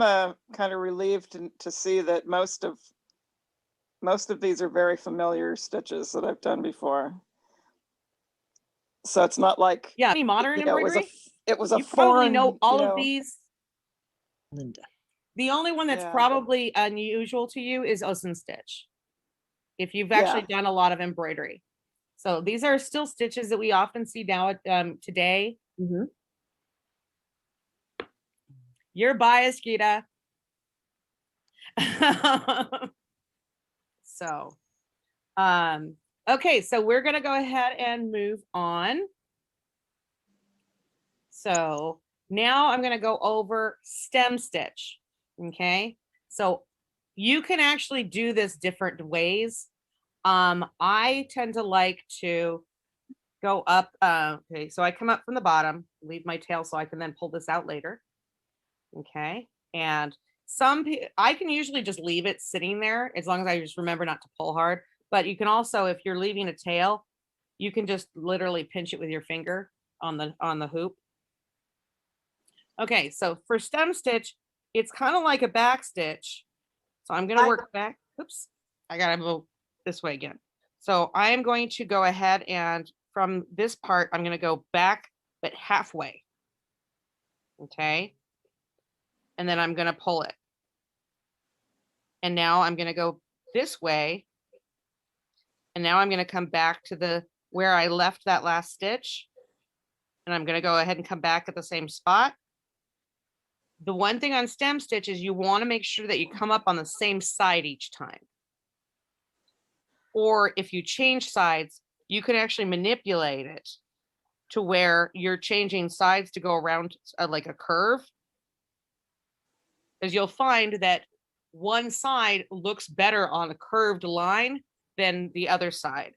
kind of relieved to see that most of these are very familiar stitches that I've done before. So it's not like yeah, any modern it was embroidery. it was a You probably foreign, know all you of know, these. Linda. The only one that's Yeah. probably unusual to you is Osen stitch, if you've Yeah. actually done a lot of embroidery. So these are still stitches that we often see now today. Mhm. You're biased, Gita. So, okay, so we're gonna go ahead and move on. So now I'm gonna go over stem stitch. Okay, so you can actually do this different ways. I tend to like to go up. Okay, so I come up from the bottom, leave my tail so I can then pull this out later. Okay, and I can usually just leave it sitting there as long as I just remember not to pull hard. But you can also, if you're leaving a tail, you can just literally pinch it with your finger on the hoop. Okay, so for stem stitch, it's kind of like a back stitch. So I'm gonna work back. Oops, I gotta go this way again. So I am going to go ahead and from this part, I'm gonna go back, but halfway. Okay. And then I'm gonna pull it. And now I'm gonna go this way. And now I'm gonna come back to where I left that last stitch. And I'm gonna go ahead and come back at the same spot. The one thing on stem stitch is you want to make sure that you come up on the same side each time. Or if you change sides, you can actually manipulate it to where you're changing sides to go around like a curve. Because you'll find that one side looks better on a curved line than the other side.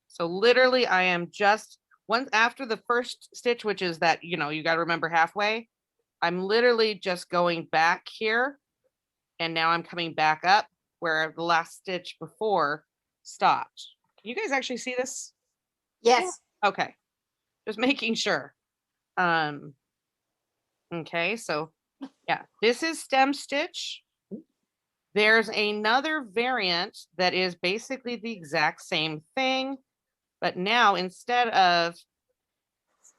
So literally I am just once after the first stitch, which is that, you got to remember halfway, I'm literally just going back here. And now I'm coming back up where the last stitch before stopped. Can you guys actually see this? Yes. Okay. Just making sure. Okay, so yeah, this is stem stitch. There's another variant that is basically the exact same thing, but now instead of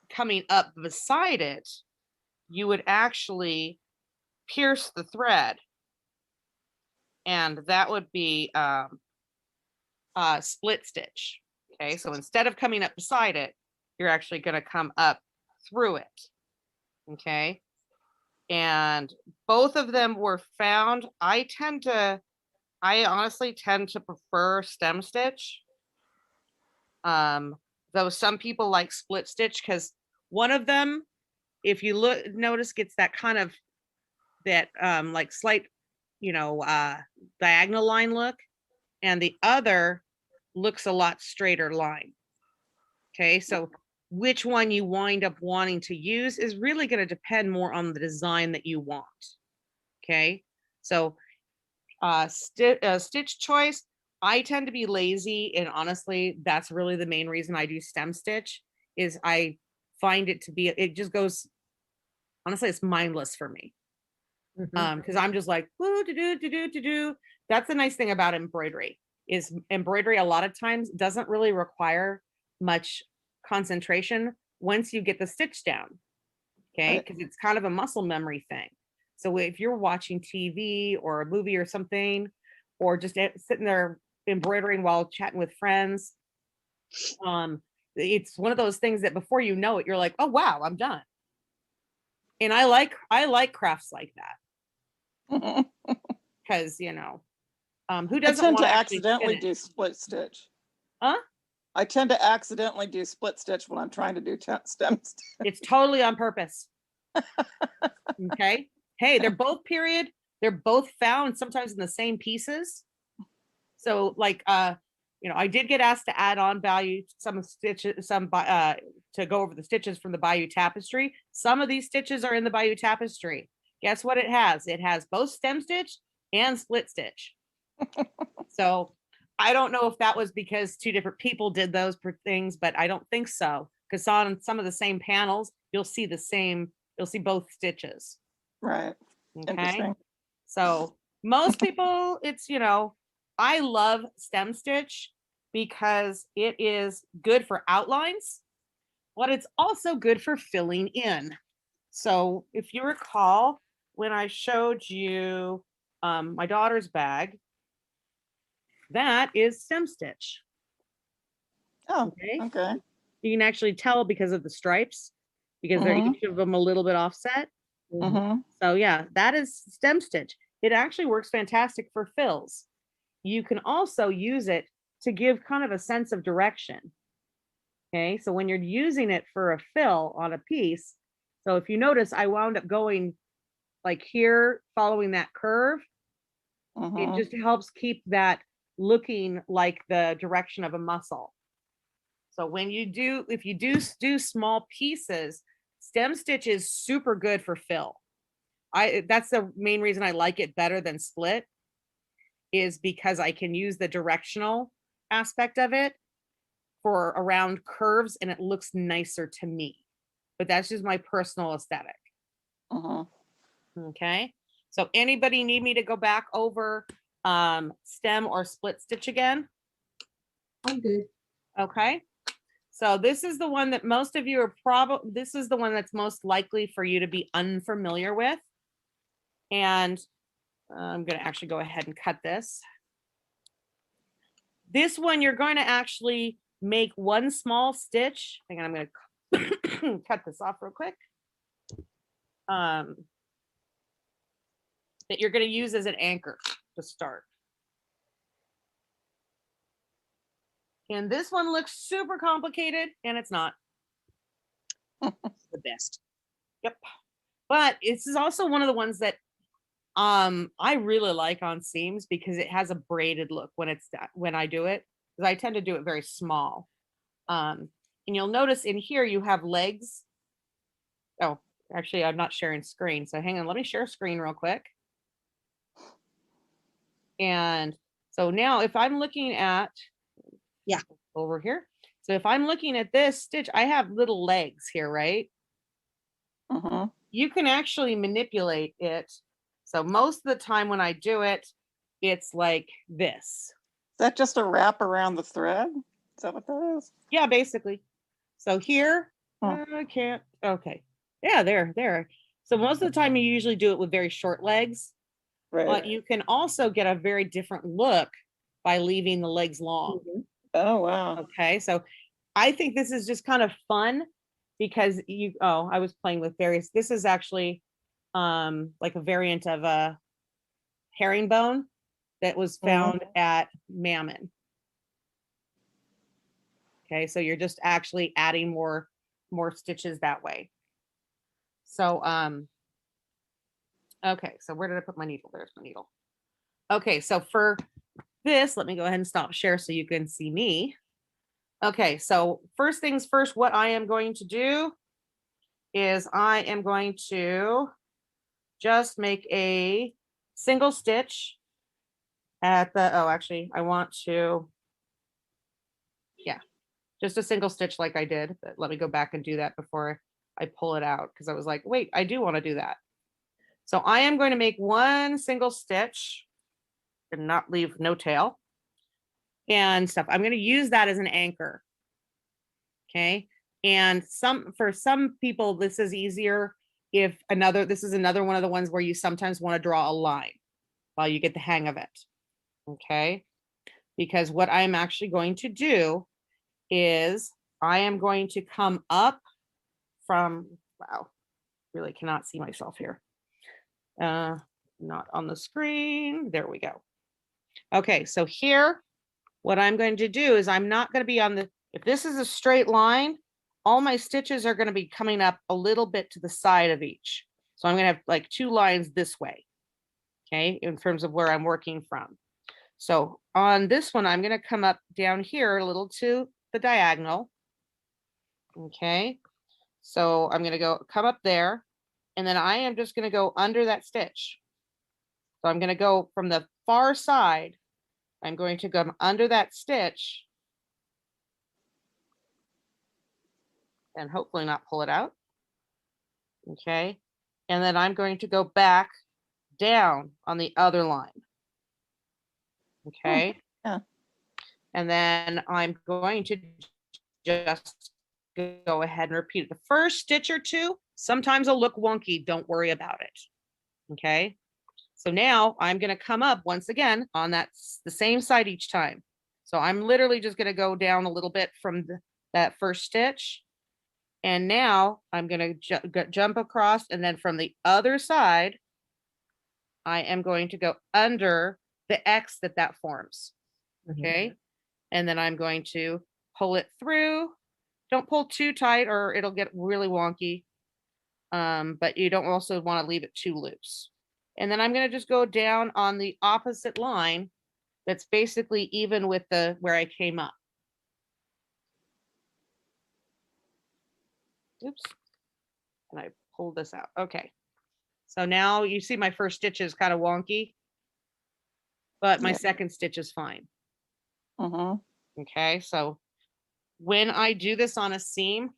coming up beside it, you would actually pierce the thread. And that would be split stitch. Okay, so instead of coming up beside it, you're actually going to come up through it. Okay, and both of them were found. I honestly tend to prefer stem stitch. Though some people like split stitch because one of them, if you notice, gets that kind of like slight, diagonal line look, and the other looks a lot straighter line. Okay, so which one you wind up wanting to use is really going to depend more on the design that you want. Okay, so stitch choice, I tend to be lazy, and honestly, that's really the main reason I do stem stitch is I find it just goes, honestly, it's mindless for me. Because I'm just like, woo, to do. That's the nice thing about embroidery is embroidery a lot of times doesn't really require much concentration once you get the stitch down. Okay, because it's kind of a muscle memory thing. So if you're watching TV or a movie or something, or just sitting there embroidering while chatting with friends, it's one of those things that before you know it, you're like, oh wow, I'm done. And I like crafts like that because who I doesn't tend want to actually accidentally finish? do split stitch. Huh? I tend to accidentally do split stitch when I'm trying to do stem stitch. It's totally on purpose. Okay. Hey, they're both period. They're both found sometimes in the same pieces. So like, I did get asked to add on value some stitches, to go over the stitches from the Bayou Tapestry. Some of these stitches are in the Bayou Tapestry. Guess what it has? It has both stem stitch and split stitch. So I don't know if that was because two different people did those things, but I don't think so. Because on some of the same panels, you'll see both stitches. Right. Okay. Interesting. So most people, I love stem stitch because it is good for outlines, but it's also good for filling in. So if you recall, when I showed you my daughter's bag, that is stem stitch. Oh, Okay. okay. You can actually tell because of the stripes, because they're Mhm. each of them a little bit offset. Mm-hmm. So yeah, that is stem stitch. It actually works fantastic for fills. You can also use it to give kind of a sense of direction. Okay, so when you're using it for a fill on a piece, so if you notice, I wound up going like here, following that curve. It Mm-hmm. just helps keep that looking like the direction of a muscle. So when you do, if you do small pieces, stem stitch is super good for fill. That's the main reason I like it better than split, is because I can use the directional aspect of it for around curves and it looks nicer to me. But that's just my personal aesthetic. Mm-hmm. Okay. So anybody need me to go back over stem or split stitch again? I'm good. Okay. So this is the one that most of you are probably, this is the one that's most likely for you to be unfamiliar with. And I'm going to actually go ahead and cut this. This one, you're going to actually make one small stitch. Hang on, I'm going to cut this off real quick. That you're going to use as an anchor to start. And this one looks super complicated, and it's not. The best. Yep. But this is also one of the ones that I really like on seams because it has a braided look when it's when I do it, because I tend to do it very small. And you'll notice in here you have legs. Oh, actually, I'm not sharing screen. So hang on, let me share screen real quick. And so now if I'm looking at, Yeah, over here. So if I'm looking at this stitch, I have little legs here, right? Mm-hmm. You can actually manipulate it. So most of the time when I do it, it's like this. Is that just a wrap around the thread? Is that what that is? Yeah, basically. So here, Hmm. I can't, okay. Yeah, there. So most of the time you usually do it with very short legs, Right. but you can also get a very different look by leaving the legs long. Mhm. Oh, wow. Okay, so I think this is just kind of fun because I was playing with various, this is actually like a variant of a herringbone that was found at Mammon. Okay, so you're just actually adding more stitches that way. So okay, so where did I put my needle? There's my needle. Okay, so for this, let me go ahead and stop share so you can see me. Okay, so first things first, what I am going to do is I am going to just make a single stitch at the, oh, actually, I want to, yeah, just a single stitch like I did, but let me go back and do that before I pull it out, because I was like, wait, I do want to do that. So I am going to make one single stitch and not leave no tail and stuff. I'm going to use that as an anchor. Okay. And for some people, this is easier if this is another one of the ones where you sometimes want to draw a line while you get the hang of it. Okay. Because what I'm actually going to do is I am going to come up from, wow, really cannot see myself here. Not on the screen. There we go. Okay, so here, what I'm going to do is I'm not going to be on the, if this is a straight line, all my stitches are going to be coming up a little bit to the side of each. So I'm going to have like 2 lines this way, okay, in terms of where I'm working from. So on this one, I'm going to come up down here a little to the diagonal. Okay, so I'm going to come up there, and then I am just going to go under that stitch. So I'm going to go from the far side. I'm going to come under that stitch and hopefully not pull it out. Okay. And then I'm going to go back down on the other line. Okay. Yeah. And then I'm going to just go ahead and repeat it. The first stitch or two, sometimes it'll look wonky. Don't worry about it. Okay. So now I'm going to come up once again on the same side each time. So I'm literally just going to go down a little bit from that first stitch. And now I'm going to jump across, and then from the other side, I am going to go under the X that forms. Okay. And then I'm going to pull it through. Don't pull too tight or it'll get really wonky. But you don't also want to leave it too loose. And then I'm going to just go down on the opposite line that's basically even with where I came up. Oops. And I pulled this out. Okay. So now you see my first stitch is kind of wonky, but my second stitch is fine. Okay. So when I do this on a seam,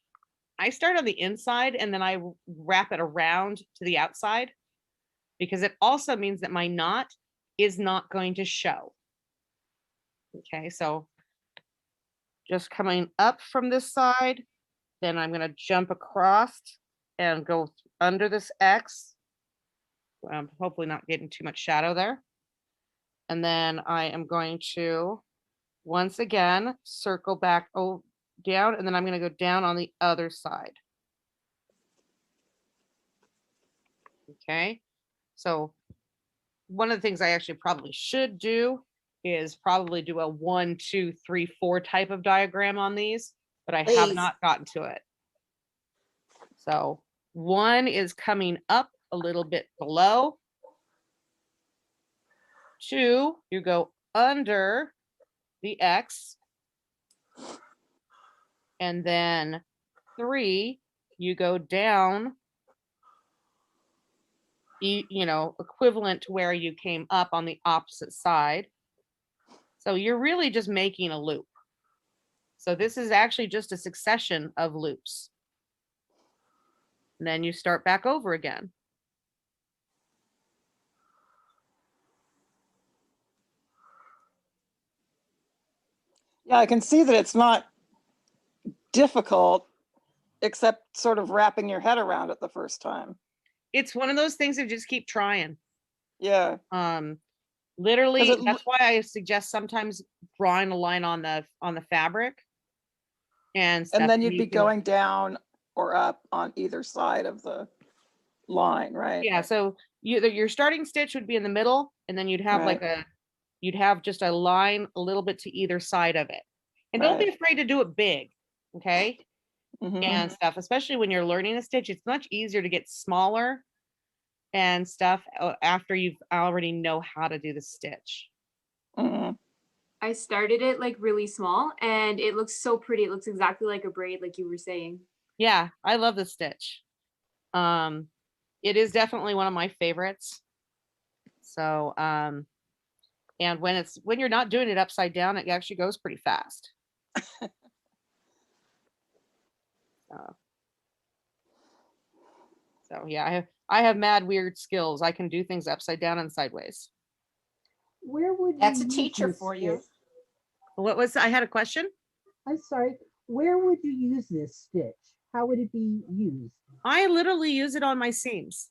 I start on the inside and then I wrap it around to the outside, because it also means that my knot is not going to show. Okay, so just coming up from this side, then I'm going to jump across and go under this X. Hopefully not getting too much shadow there. And then I am going to, once again, circle back down, and then I'm going to go down on the other side. Okay, so one of the things I actually probably should do is probably do a 1, 2, 3, 4 type of diagram on these, but I have not gotten to it. So 1 is coming up a little bit below. 2, you go under the X. And then 3, you go down, you know, equivalent to where you came up on the opposite side. So you're really just making a loop. So this is actually just a succession of loops. And then you start back over again. Yeah, I can see that it's not difficult, except sort of wrapping your head around it the first time. It's one of those things that just keep trying. Yeah. Literally, that's why I suggest sometimes drawing a line on the fabric and stuff. And then you'd be going down or up on either side of the line, right? Yeah, so your starting stitch would be in the middle, and then you'd have you'd have just a line a little bit to either side of it. And don't be afraid to do it big, okay? And stuff, especially when you're learning a stitch, it's much easier to get smaller and stuff after you've already know how to do the stitch. I started it like really small and it looks so pretty. It looks exactly like a braid, like you were saying. Yeah, I love the stitch. It is definitely one of my favorites. So, and when you're not doing it upside down, it actually goes pretty fast. So yeah, I have mad weird skills. I can do things upside down and sideways. Where would That's you a use teacher this for you. stitch? What was I had a question? I'm sorry. Where would you use this stitch? How would it be used? I literally use it on my seams.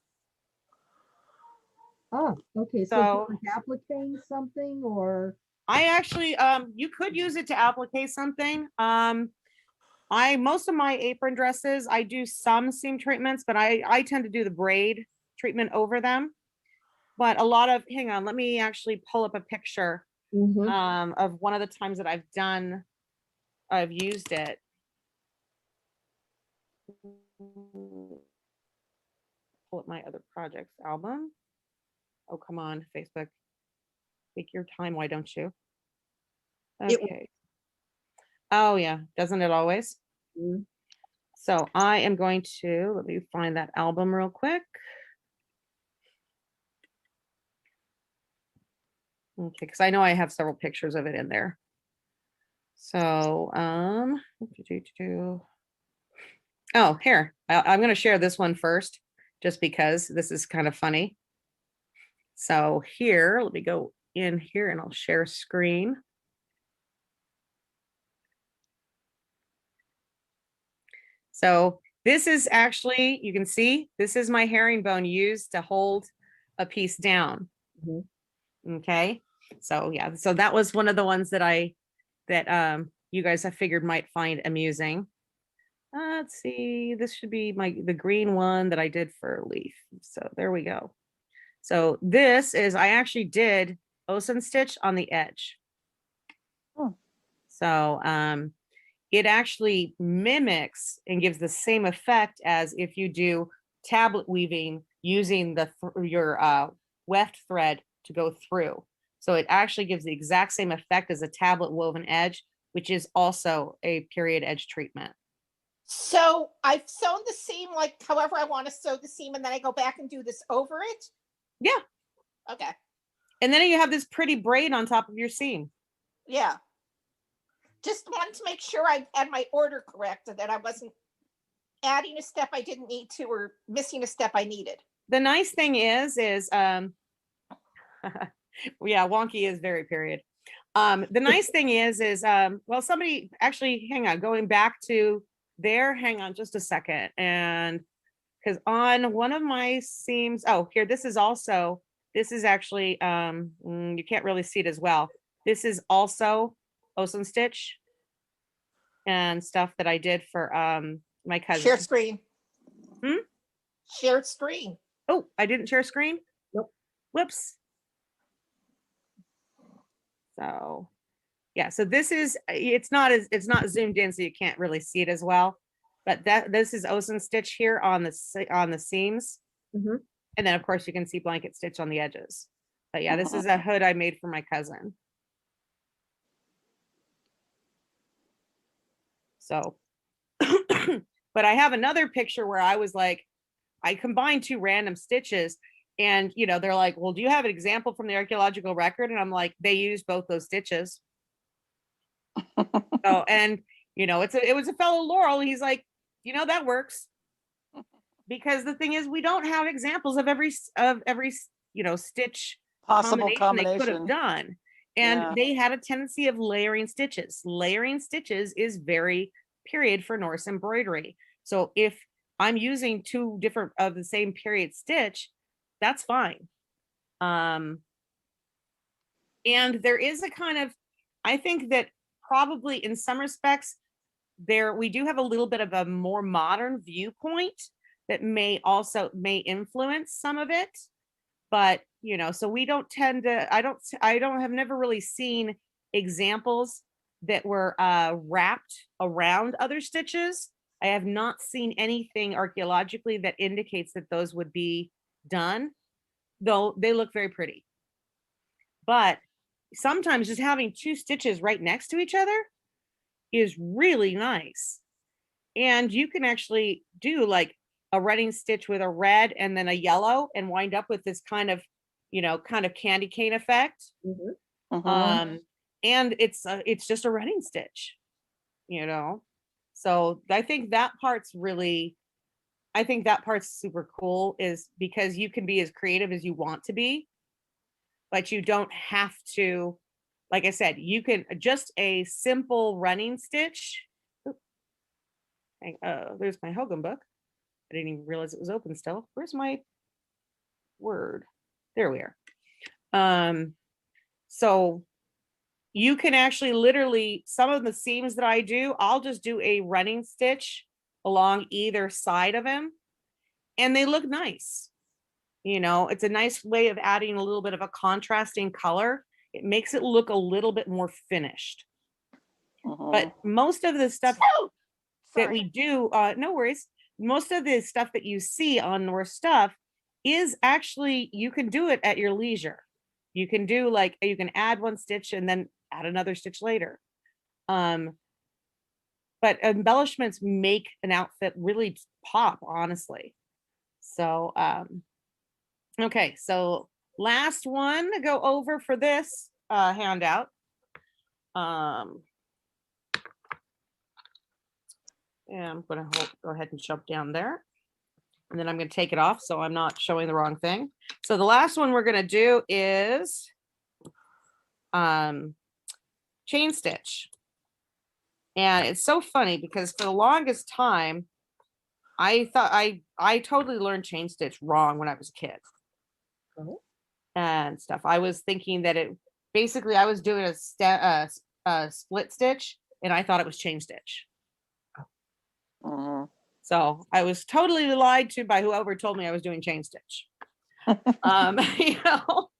Oh, okay. So So appliquing something, or I actually you could use it to applique something. Most of my apron dresses, I do some seam treatments, but I tend to do the braid treatment over them. But a lot of, hang on, let me actually pull up a picture of one of the times that I've used it. Pull up my other projects album. Oh, come on, Facebook. Take your time, why don't you? Okay. Oh yeah, doesn't it always? So I am going to, let me find that album real quick. Okay, because I know I have several pictures of it in there. So, oh, here, I'm going to share this one first, just because this is kind of funny. So here, let me go in here and I'll share screen. So this is actually, you can see, this is my herringbone used to hold a piece down. Mhm. Okay. So yeah, so that was one of the ones that you guys have figured might find amusing. Let's see, this should be the green one that I did for a leaf. So there we go. So this is, I actually did boson stitch on the edge. Oh. So it actually mimics and gives the same effect as if you do tablet weaving using your weft thread to go through. So it actually gives the exact same effect as a tablet woven edge, which is also a period edge treatment. So I've sewn the seam like however I want to sew the seam, and then I go back and do this over it. Yeah. Okay. And then you have this pretty braid on top of your seam. Yeah. Just wanted to make sure I had my order correct and that I wasn't adding a step I didn't need to or missing a step I needed. The nice thing is yeah, wonky is very period. The nice thing is well, somebody actually, hang on, going back to there, hang on just a second. And because on one of my seams, oh, here, this is actually, you can't really see it as well. This is also boson stitch and stuff that I did for my cousin. Share screen. Hmm? Shared screen. Oh, I didn't share screen? Nope. Whoops. So yeah, so this is, it's not zoomed in, so you can't really see it as well. But this is boson stitch here on the seams. Mhm. And then of course you can see blanket stitch on the edges. But yeah, this is a hood I made for my cousin. So, but I have another picture where I was like, I combined two random stitches, and they're like, well, do you have an example from the archaeological record? And I'm like, they used both those stitches. So, and it was a fellow Laurel. He's like, that works. Because the thing is, we don't have examples of every stitch Possible combination they could have combination. done. And Yeah. they had a tendency of layering stitches. Layering stitches is very period for Norse embroidery. So if I'm using two different of the same period stitch, that's fine. And there is a kind of, I think that probably in some respects, we do have a little bit of a more modern viewpoint that may influence some of it. But so we don't tend to, have never really seen examples that were wrapped around other stitches. I have not seen anything archaeologically that indicates that those would be done, though they look very pretty. But sometimes just having two stitches right next to each other is really nice. And you can actually do like a running stitch with a red and then a yellow and wind up with this kind of candy cane effect. Mhm. Mhm. And it's just a running stitch, so I think that part's super cool, is because you can be as creative as you want to be, but you don't have to, like I said, you can just a simple running stitch. There's my Hogan book. I didn't even realize it was open still. Where's my word? There we are. So you can actually literally, some of the seams that I do, I'll just do a running stitch along either side of them, and they look nice. It's a nice way of adding a little bit of a contrasting color. It makes it look a little bit more finished. Mhm. But most of the stuff that Sorry. we do, no worries. Most of the stuff that you see on Norse stuff is actually, you can do it at your leisure. You can do you can add one stitch and then add another stitch later. But embellishments make an outfit really pop, honestly. So, okay, so last one to go over for this handout. And I'm going to go ahead and jump down there. And then I'm going to take it off so I'm not showing the wrong thing. So the last one we're going to do is chain stitch. And it's so funny because for the longest time, I thought I totally learned chain stitch wrong when I was a kid Oh, and stuff. I was thinking that it basically I was doing a split stitch and I thought it was chain stitch. Mhm. So I was totally lied to by whoever told me I was doing chain stitch. You know,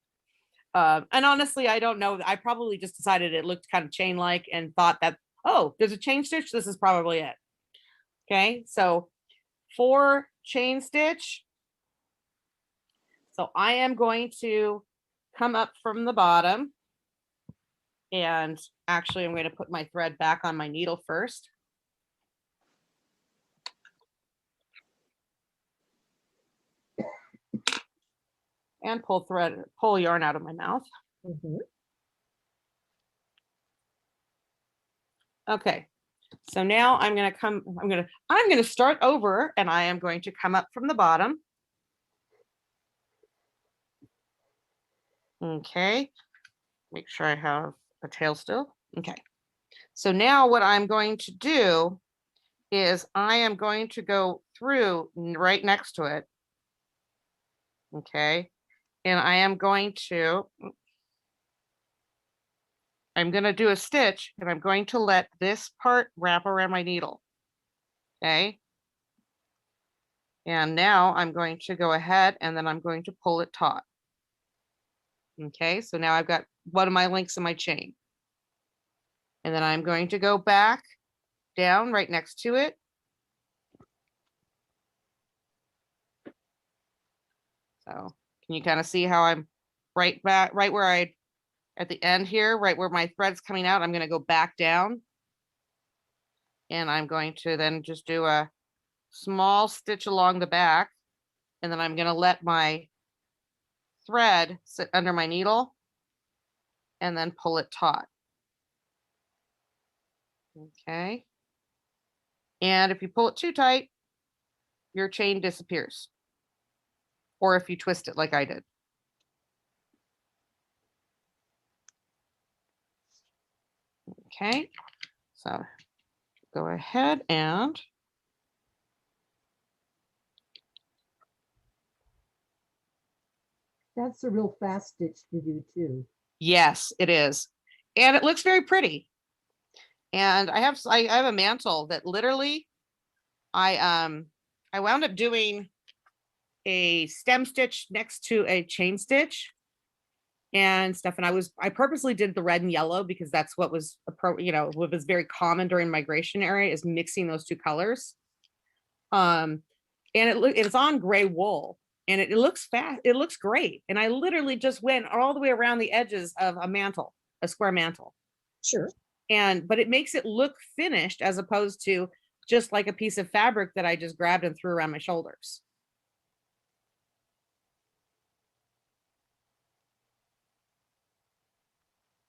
and honestly, I don't know. I probably just decided it looked kind of chain-like and thought that, oh, there's a chain stitch. This is probably it. Okay, so for chain stitch, so I am going to come up from the bottom, and actually I'm going to put my thread back on my needle first. And pull yarn out of my mouth. mhm. Okay, so now I'm gonna start over and I am going to come up from the bottom. Okay, make sure I have a tail still. Okay, so now what I'm going to do is I am going to go through right next to it. Okay, and I'm going to do a stitch and I'm going to let this part wrap around my needle. Okay. And now I'm going to go ahead and then I'm going to pull it taut. Okay, so now I've got one of my links in my chain. And then I'm going to go back down right next to it. So can you kind of see how I'm right where at the end here, right where my thread's coming out, I'm going to go back down. And I'm going to then just do a small stitch along the back. And then I'm going to let my thread sit under my needle and then pull it taut. Okay. And if you pull it too tight, your chain disappears. Or if you twist it like I did. Okay, so go ahead and That's a real fast stitch to do too. yes, it is. And it looks very pretty. And I have a mantle that literally I wound up doing a stem stitch next to a chain stitch and stuff. And I purposely did the red and yellow because that's what was what was very common during migration area is mixing those two colors. And it's on gray wool and it looks fast. It looks great. And I literally just went all the way around the edges of a mantle, a square mantle. Sure. But it makes it look finished as opposed to just like a piece of fabric that I just grabbed and threw around my shoulders.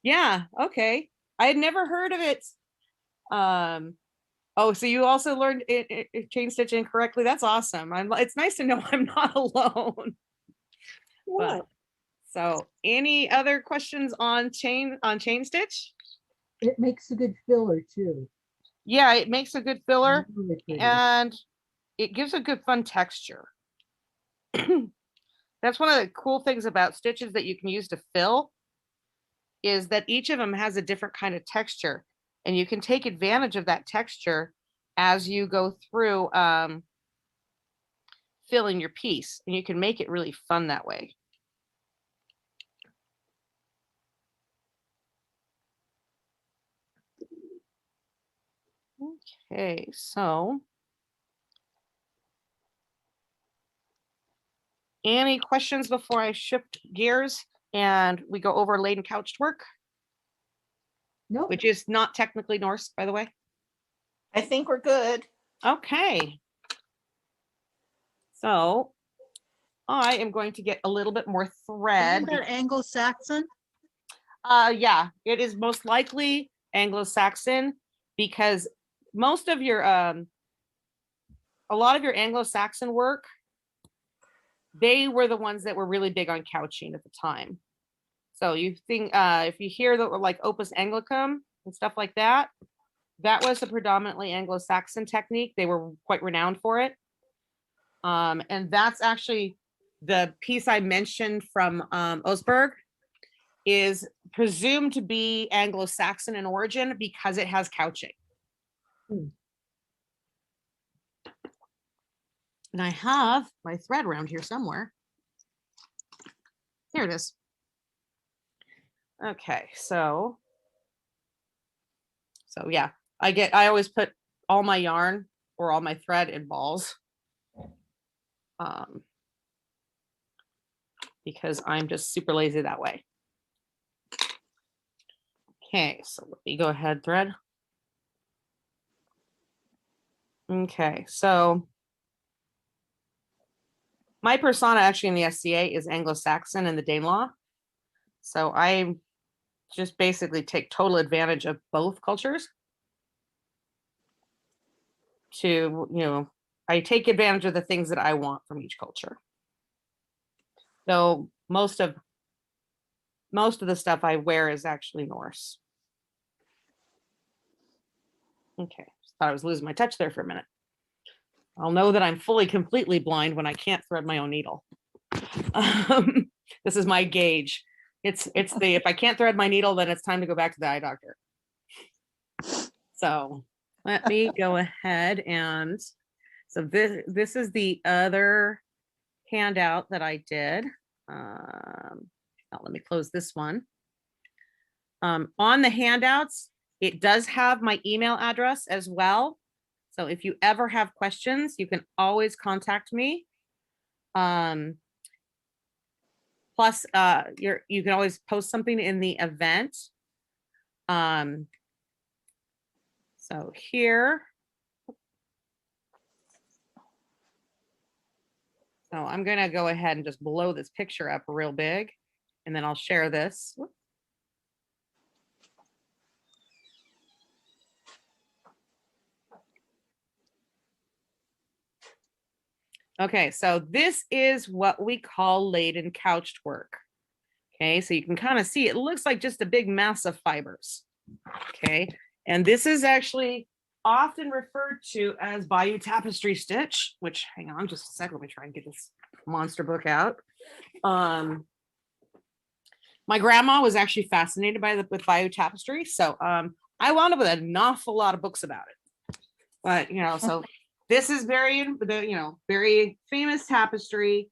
Yeah, okay. I had never heard of it. Oh, so you also learned chain stitching correctly. That's awesome. It's nice to know I'm not alone. What? So any other questions on chain stitch? It makes a good filler too. Yeah, it makes a good filler Really pretty. and it gives a good fun texture. That's one of the cool things about stitches that you can use to fill is that each of them has a different kind of texture and you can take advantage of that texture as you go through filling your piece and you can make it really fun that way. Okay, so any questions before I shift gears and we go over laden couched work, Nope. which is not technically Norse, by the way? I think we're good. Okay. So I am going to get a little bit more thread. Isn't that Anglo-Saxon? Yeah, it is most likely Anglo-Saxon because most of your a lot of your Anglo-Saxon work, they were the ones that were really big on couching at the time. So you think if you hear the like Opus Anglicum and stuff like that, that was a predominantly Anglo-Saxon technique. They were quite renowned for it. And that's actually the piece I mentioned from Osberg is presumed to be Anglo-Saxon in origin because it has couching. Hmm. And I have my thread around here somewhere. Here it is. Okay, so yeah, I always put all my yarn or all my thread in balls. Because I'm just super lazy that way. Okay, so let me go ahead, thread. Okay, so my persona actually in the SCA is Anglo-Saxon in the Danelaw. So I just basically take total advantage of both cultures to, I take advantage of the things that I want from each culture. So most of the stuff I wear is actually Norse. Okay, thought I was losing my touch there for a minute. I'll know that I'm fully, completely blind when I can't thread my own needle. This is my gauge. It's the, if I can't thread my needle, then it's time to go back to the eye doctor. So let me go ahead and, so this is the other handout that I did. Now let me close this one. On the handouts, it does have my email address as well. So if you ever have questions, you can always contact me. Plus, you can always post something in the event. So here. So I'm gonna go ahead and just blow this picture up real big, and then I'll share this. Okay, so this is what we call laid and couched work. Okay, so you can kind of see it looks like just a big mass of fibers. Okay, and this is actually often referred to as bayou tapestry stitch, which, hang on just a second, let me try and get this monster book out. My grandma was actually fascinated with bayou tapestry, so I wound up with an awful lot of books about it. But so this is very famous tapestry.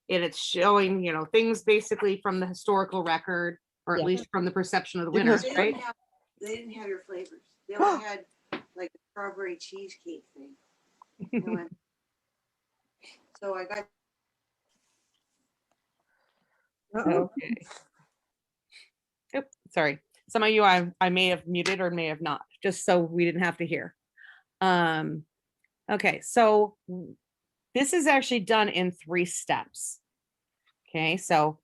It's showing things basically from the historical record, or at least from the perception of the winner, right? They didn't have your flavors. They only had like a strawberry cheesecake thing. So I got. Okay. Oh, sorry. Some of you I may have muted or may have not, just so we didn't have to hear. Okay, so this is actually done in 3 steps. Okay, so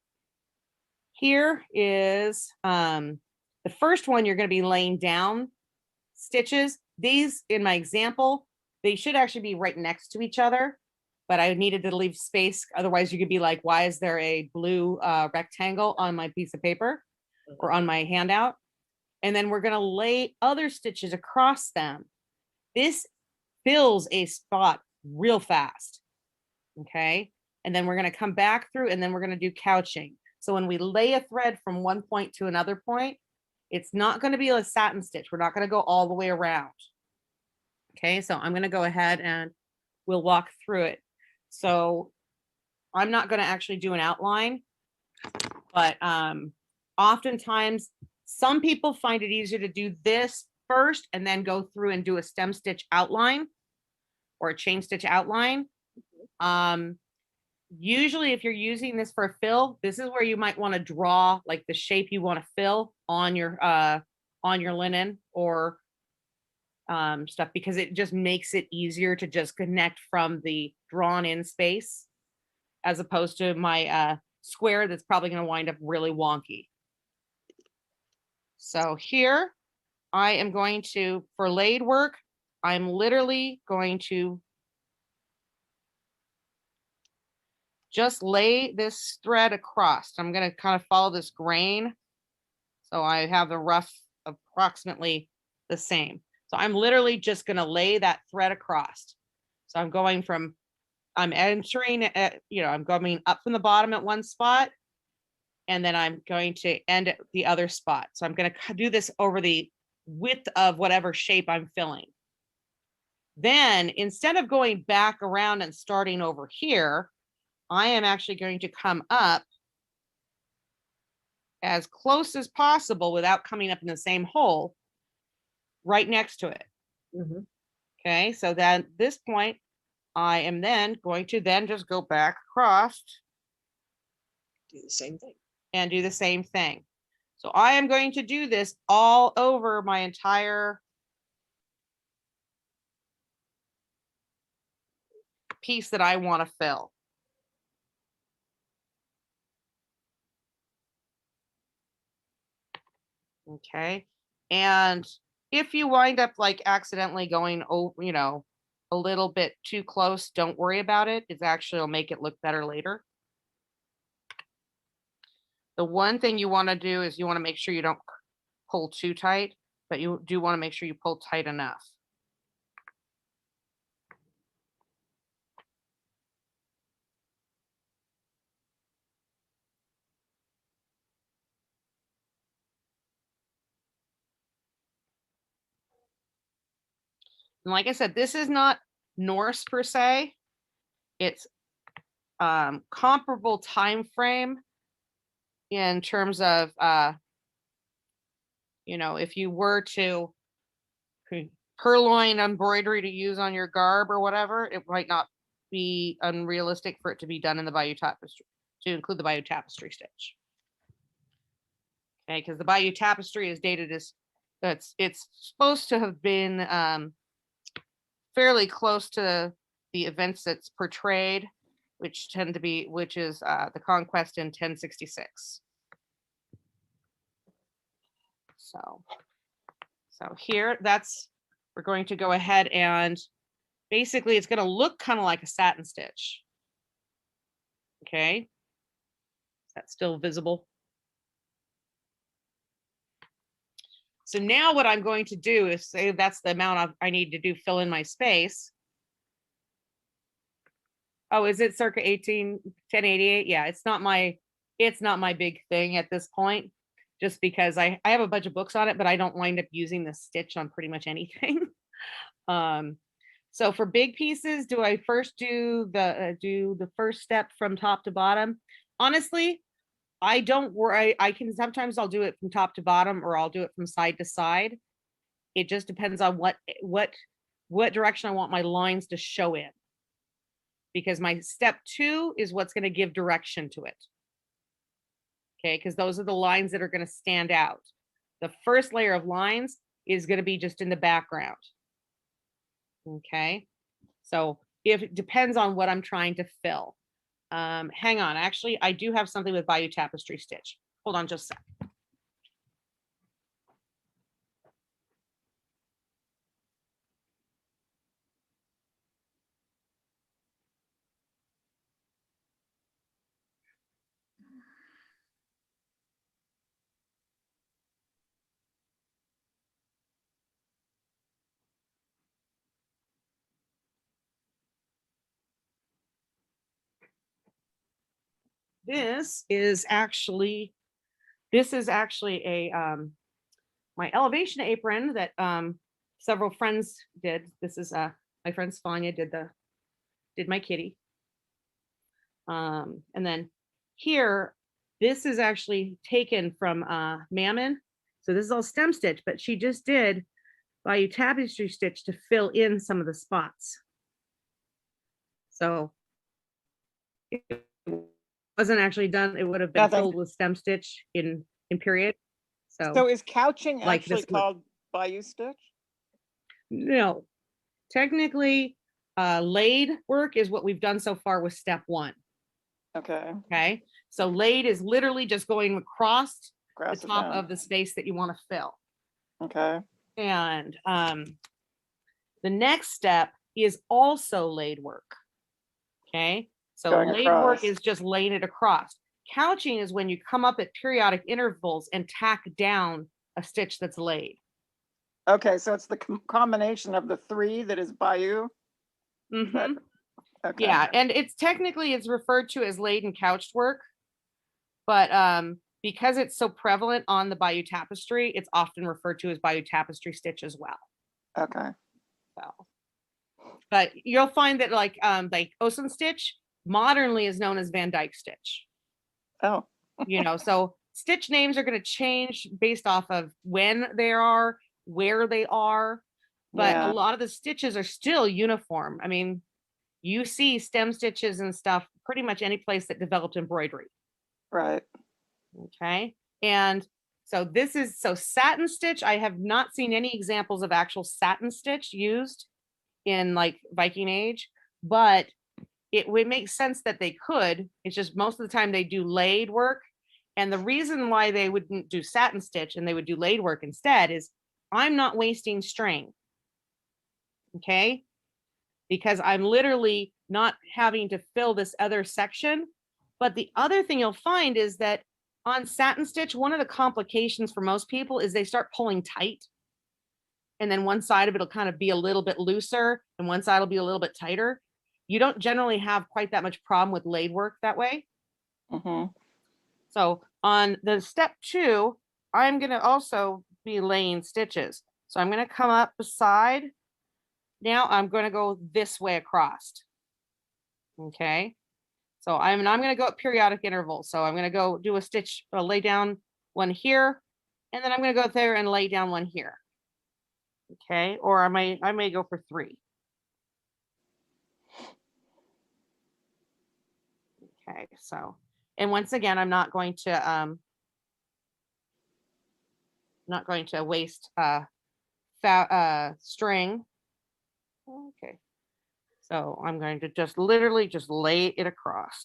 here is the first one. You're going to be laying down stitches. These, in my example, they should actually be right next to each other, but I needed to leave space. Otherwise, you could be like, why is there a blue rectangle on my piece of paper or on my handout? And then we're going to lay other stitches across them. This fills a spot real fast. Okay. And then we're going to come back through, and then we're going to do couching. So when we lay a thread from one point to another point, it's not going to be a satin stitch. We're not going to go all the way around. Okay. So I'm going to go ahead and we'll walk through it. So I'm not going to actually do an outline, but oftentimes some people find it easier to do this first and then go through and do a stem stitch outline or a chain stitch outline. Usually if you're using this for a fill, this is where you might want to draw like the shape you want to fill on your linen or stuff, because it just makes it easier to just connect from the drawn in space as opposed to my square that's probably going to wind up really wonky. So here I am going to, for laid work, I'm literally going to just lay this thread across. I'm going to kind of follow this grain. So I have the rough approximately the same. So I'm literally just going to lay that thread across. So I'm going from I'm entering at, I'm going up from the bottom at one spot, and then I'm going to end at the other spot. So I'm going to do this over the width of whatever shape I'm filling. Then instead of going back around and starting over here, I am actually going to come up as close as possible without coming up in the same hole right next to it. Mhm. Okay, so then at this point, I am then going to then just go back across Do the same thing. and do the same thing. So I am going to do this all over my entire piece that I want to fill. Okay, and if you wind up like accidentally going over, a little bit too close, don't worry about it. It's actually will make it look better later. The one thing you want to do is you want to make sure you don't pull too tight, but you do want to make sure you pull tight enough. And like I said, this is not Norse per se. It's comparable time frame in terms of, if you were to purloin embroidery to use on your garb or whatever, it might not be unrealistic for it to be done in the Bayou Tapestry, to include the Bayou Tapestry stitch. Okay, because the Bayou Tapestry is dated as, it's supposed to have been fairly close to the events that's portrayed, which is the conquest in 1066. So here, we're going to go ahead and basically it's going to look kind of like a satin stitch. Okay, is that still visible? So now what I'm going to do is say that's the amount I need to do, fill in my space. Oh, is it circa 1088? Yeah, it's not my big thing at this point, just because I have a bunch of books on it, but I don't wind up using the stitch on pretty much anything. So for big pieces, do I first do the first step from top to bottom? Honestly, I don't worry. Sometimes I'll do it from top to bottom, or I'll do it from side to side. It just depends on what direction I want my lines to show in. Because my step 2 is what's going to give direction to it. Okay, because those are the lines that are going to stand out. The first layer of lines is going to be just in the background. Okay, so if it depends on what I'm trying to fill. Hang on, actually, I do have something with Bayou Tapestry stitch. Hold on just a sec. This is actually a my elevation apron that several friends did. This is my friend Svanya did my kitty. And then here, this is actually taken from Mammon. So this is all stem stitch, but she just did Bayou Tapestry stitch to fill in some of the spots. So it wasn't actually done. It would have been filled with stem stitch in period. So is couching like actually this called Bayou stitch? No, technically, laid work is what we've done so far with step 1. Okay. Okay, so laid is literally just going across the top down. of the space that you want to fill. Okay. And the next step is also laid work. Okay, so Going laid across. work is just laying it across. Couching is when you come up at periodic intervals and tack down a stitch that's laid. Okay, so it's the combination of the 3 that is Bayou. Mm-hmm. Okay. Yeah, and it's technically it's referred to as laid and couched work, but because it's so prevalent on the Bayou Tapestry, it's often referred to as Bayou Tapestry stitch as well. Okay. So, but you'll find that like Osen stitch modernly is known as Van Dyke stitch. Oh, So stitch names are going to change based off of when they are, where they are, but yeah. a lot of the stitches are still uniform. I mean, you see stem stitches and stuff pretty much any place that developed embroidery. Right. Okay. And so satin stitch, I have not seen any examples of actual satin stitch used in like Viking Age, but it would make sense that they could. It's just most of the time they do laid work. And the reason why they wouldn't do satin stitch and they would do laid work instead is I'm not wasting string. Okay. Because I'm literally not having to fill this other section. But the other thing you'll find is that on satin stitch, one of the complications for most people is they start pulling tight. And then one side of it will kind of be a little bit looser and one side will be a little bit tighter. You don't generally have quite that much problem with laid work that way. Mm-hmm. So on the step 2, I'm going to also be laying stitches. So I'm going to come up beside. Now I'm going to go this way across. Okay. So I'm going to go at periodic intervals. So I'm going to go do a stitch, lay down one here, and then I'm going to go there and lay down one here. Okay. Or I may go for 3. Okay. So, and once again, I'm not going to waste string. Okay. So I'm going to just literally just lay it across.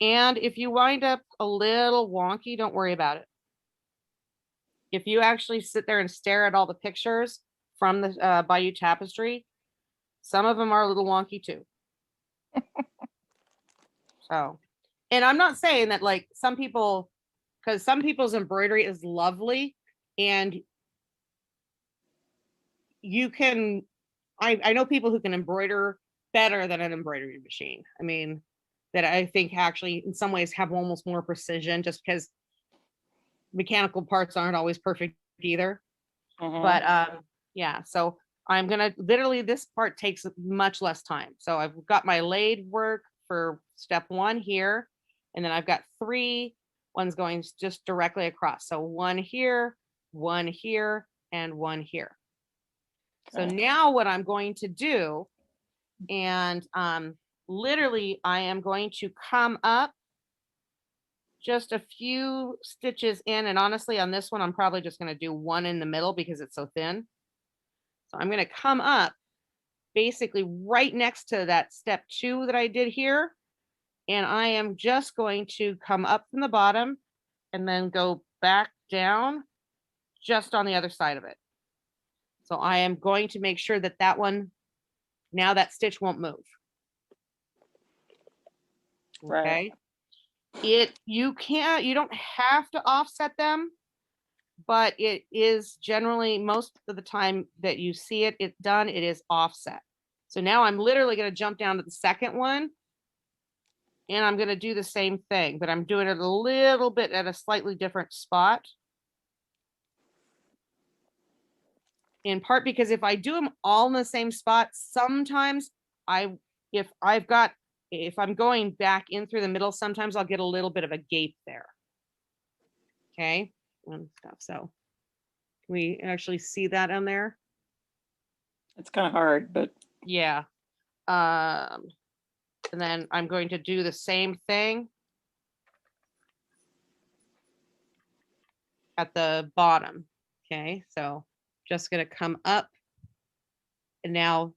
And if you wind up a little wonky, don't worry about it. If you actually sit there and stare at all the pictures from the Bayou Tapestry, some of them are a little wonky too. So, and I'm not saying that like some people, because some people's embroidery is lovely and you can, I know people who can embroider better than an embroidery machine. I mean, that I think actually in some ways have almost more precision just because mechanical parts aren't always perfect either. Mm-hmm. But yeah, so I'm gonna literally, this part takes much less time. So I've got my laid work for step 1 here, and then I've got 3 ones going just directly across. So 1 here, 1 here, and 1 here. So Okay. now what I'm going to do, and literally I am going to come up just a few stitches in, and honestly on this one I'm probably just going to do 1 in the middle because it's so thin. So I'm going to come up basically right next to that step 2 that I did here, and I am just going to come up from the bottom and then go back down just on the other side of it. So I am going to make sure that that one, now that stitch won't move. Okay. Right. You don't have to offset them, but it is generally most of the time that you see it done, it is offset. So now I'm literally going to jump down to the second one and I'm going to do the same thing, but I'm doing it a little bit at a slightly different spot. In part because if I do them all in the same spot, sometimes if I'm going back in through the middle, sometimes I'll get a little bit of a gape there. Okay. And stuff. So can we actually see that on there? It's kind of hard, but Yeah. And then I'm going to do the same thing at the bottom. Okay. So just going to come up. And now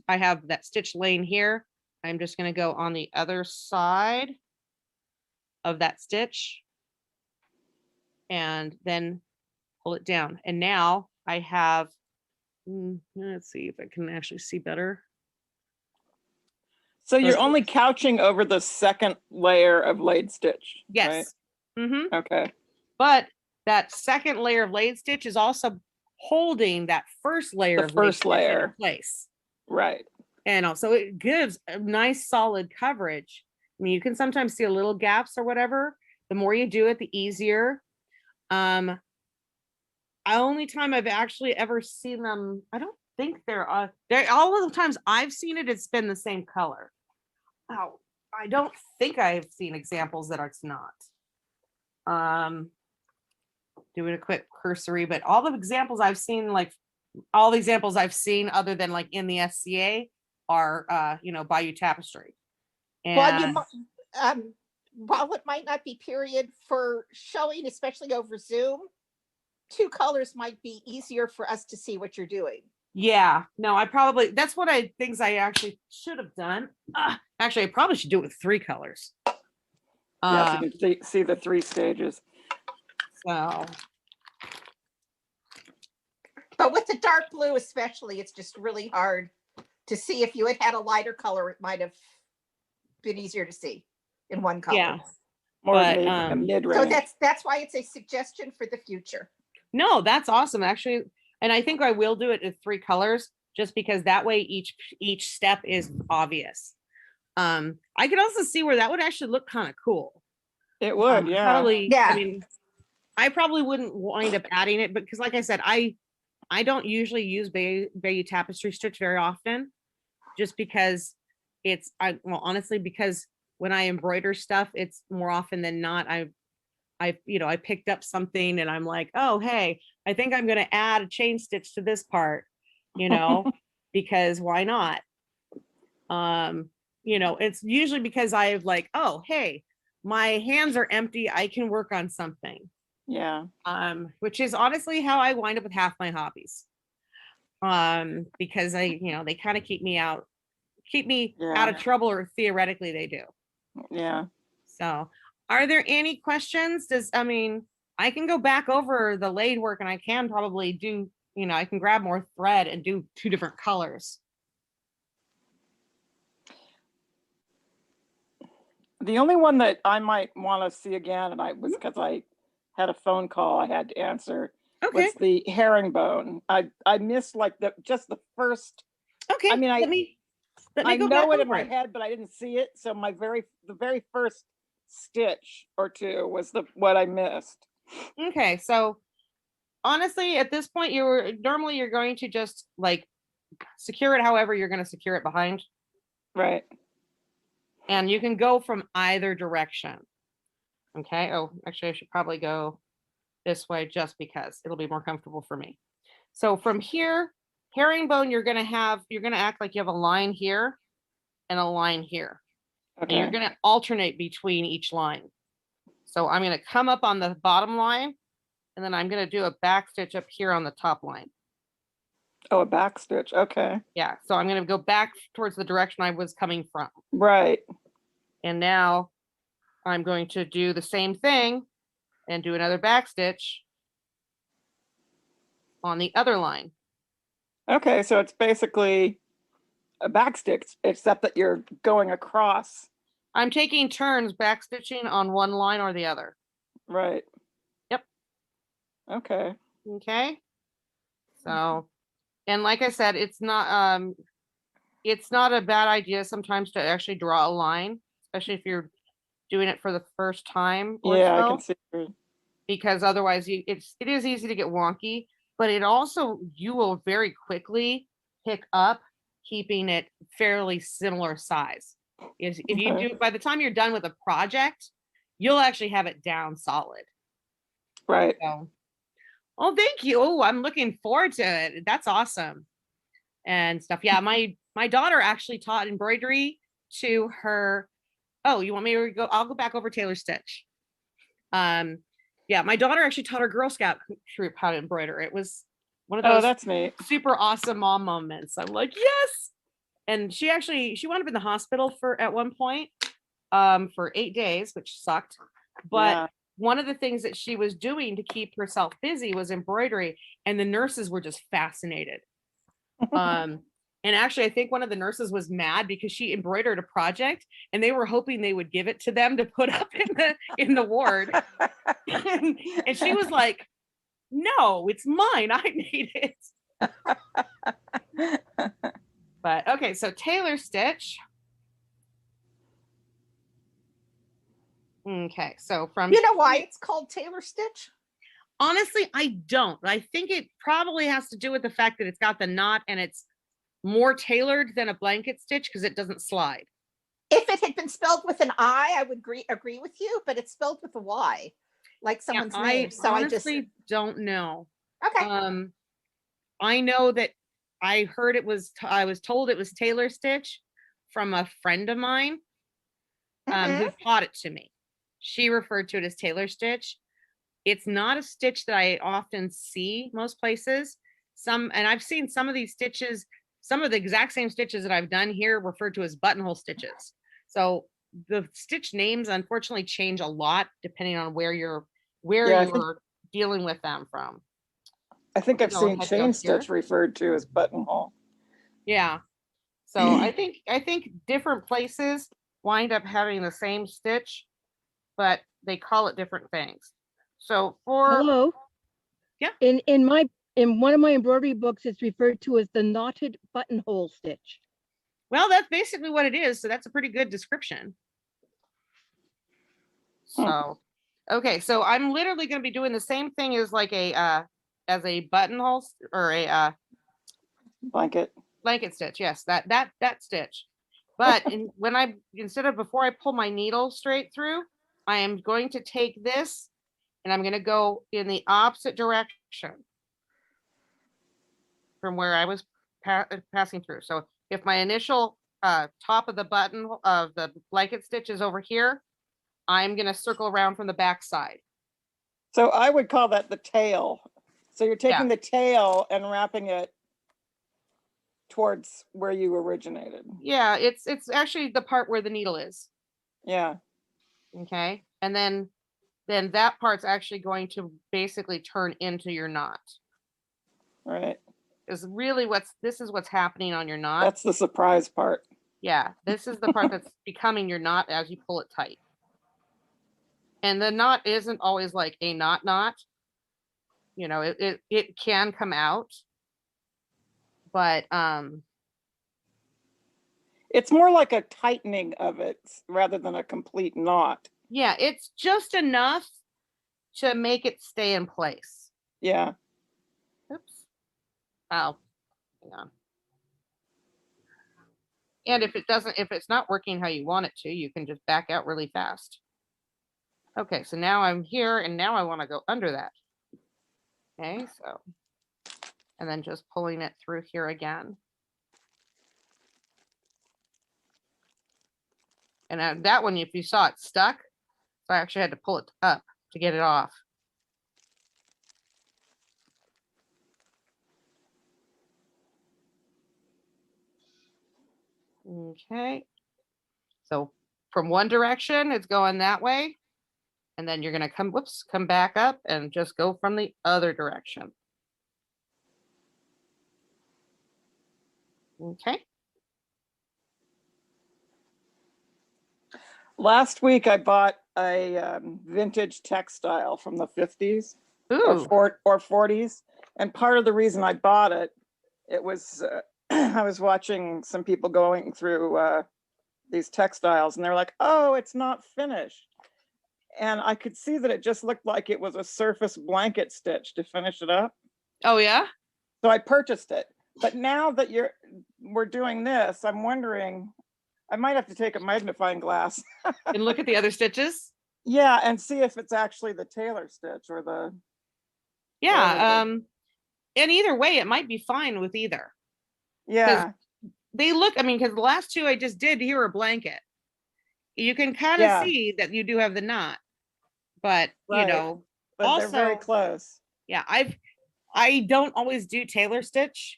I have that stitch lane here. I'm just going to go on the other side of that stitch and then pull it down. And now I have, let's see if I can actually see better. so you're only couching over the second layer of laid stitch. Yes. Right? Okay. But that second layer of laid stitch is also holding that first layer The of laid first stitch in layer. place. Right. And also it gives a nice solid coverage. I mean, you can sometimes see a little gaps or whatever. The more you do it, the easier. Only time I've actually ever seen them, I don't think they're all of the times I've seen it, it's been the same color. Oh, I don't think I've seen examples that it's not. Doing a quick cursory, but all the examples I've seen, other than like in the SCA are Bayou Tapestry. Well, And while it might not be period for showing, especially over Zoom, two colors might be easier for us to see what you're doing. yeah, no, that's what things I actually should have done. Actually, I probably should do it with 3 colors. Yeah, so you can see the 3 stages. So, But with the dark blue especially, it's just really hard to see. If you had had a lighter color, it might have been easier to see in one color. yeah. More But, mid-range. So that's why it's a suggestion for the future. No, that's awesome, actually. And I think I will do it in 3 colors, just because that way each step is obvious. I could also see where that would actually look kind of cool. It would, yeah. Probably, Yeah. I mean, I probably wouldn't wind up adding it, because like I said, I don't usually use Bayou Tapestry stitch very often, just because honestly, because when I embroider stuff, it's more often than not, I picked up something and I'm like, oh, hey, I think I'm going to add a chain stitch to this part, because why not? It's usually because I've like, oh, hey, my hands are empty. I can work on something. Yeah. Which is honestly how I wind up with half my hobbies. Because they kind of keep me out of trouble, or theoretically they do. Yeah. So, are there any questions? I can go back over the laid work, and I can probably do, I can grab more thread and do 2 different colors. The only one that I might want to see again, and was because I had a phone call I had to answer, Okay. was the herringbone. I missed just the first. Okay. I mean, let me I go know back it in over my it. head, but I didn't see it. So the very first stitch or 2 was what I missed. Okay, so honestly, at this point, you're going to just like secure it however you're going to secure it behind. Right. And you can go from either direction. Okay. Oh, actually, I should probably go this way just because it'll be more comfortable for me. So from here, herringbone, you're going to act like you have a line here and a line here. Okay. And you're going to alternate between each line. So I'm going to come up on the bottom line, and then I'm going to do a back stitch up here on the top line. Oh, a back stitch. Okay. Yeah. So I'm going to go back towards the direction I was coming from. Right. And now I'm going to do the same thing and do another back stitch on the other line. Okay. So it's basically a back stitch, except that you're going across. I'm taking turns back stitching on one line or the other. Right. Yep. Okay. Okay. So, and like I said, it's not a bad idea sometimes to actually draw a line, especially if you're doing it for the first time or Yeah, so, I can see. because otherwise it is easy to get wonky, but you will very quickly pick up keeping it fairly similar size. If you do, by the time you're done with a project, you'll actually have it down solid. Right. So, oh, thank you. Oh, I'm looking forward to it. That's awesome. And stuff. Yeah, my daughter actually taught embroidery to her. Oh, you want me to go? I'll go back over Taylor Stitch. Yeah, my daughter actually taught her Girl Scout troop how to embroider. It was one of those that's neat. super awesome mom moments. I'm like, yes. And she wound up in the hospital at one point for 8 days, which sucked. But one of the things that she was doing to keep herself busy was embroidery, and the nurses were just fascinated. And actually, I think one of the nurses was mad because she embroidered a project and they were hoping they would give it to them to put up in the ward. And she was like, no, it's mine. I made it. But okay, so tailor stitch. Okay, so from You know why it's called tailor stitch? honestly, I don't. I think it probably has to do with the fact that it's got the knot and it's more tailored than a blanket stitch because it doesn't slide. If it had been spelled with an I would agree with you, but it's spelled with a Y, like someone's name. So I just honestly don't know. okay. I know that I heard I was told it was tailor stitch from a friend of mine who taught it to me. She referred to it as tailor stitch. It's not a stitch that I often see most places. And I've seen some of these stitches, some of the exact same stitches that I've done here referred to as buttonhole stitches. So the stitch names unfortunately change a lot depending on where you're dealing with them from. I think I've seen chain stitch referred to as buttonhole. Yeah. So I think different places wind up having the same stitch, but they call it different things. So Hello. Yeah. In one of my embroidery books, it's referred to as the knotted buttonhole stitch. Well, that's basically what it is. So that's a pretty good description. So, okay. So I'm literally going to be doing the same thing as like as a buttonhole or a blanket stitch. Yes, that stitch. But before I pull my needle straight through, I am going to take this and I'm going to go in the opposite direction from where I was passing through. So if my initial top of the button of the blanket stitch is over here, I'm going to circle around from the back side. So I would call that the tail. So you're taking the tail and wrapping it towards where you originated. Yeah, it's actually the part where the needle is. Yeah. Okay. And then that part's actually going to basically turn into your knot. Right. Is really this is what's happening on your knot. That's the surprise part. Yeah, this is the part that's becoming your knot as you pull it tight. And the knot isn't always like a knot. You know, it can come out, but it's more like a tightening of it rather than a complete knot. Yeah, it's just enough to make it stay in place. Yeah. Oops. Oh, hang on. And if it's not working how you want it to, you can just back out really fast. Okay, so now I'm here and now I want to go under that. Okay, so, and then just pulling it through here again. And that one, if you saw it stuck, so I actually had to pull it up to get it off. Okay, so from one direction, it's going that way. And then you're going to come back up and just go from the other direction. Okay. Last week, I bought a vintage textile from the 50s or 40s. And part of the reason I bought it, it was, I was watching some people going through these textiles and they're like, oh, it's not finished. And I could see that it just looked like it was a surface blanket stitch to finish it up. Oh, yeah? So I purchased it. But now that we're doing this, I'm wondering, I might have to take a magnifying glass. And look at the other stitches? Yeah, and see if it's actually the tailor stitch or the... Yeah, and either way, it might be fine with either. Yeah. They look, because the last two I just did here are blanket. You can kind of see that you do have the knot, but right. But also, they're very close. Yeah, I don't always do tailor stitch,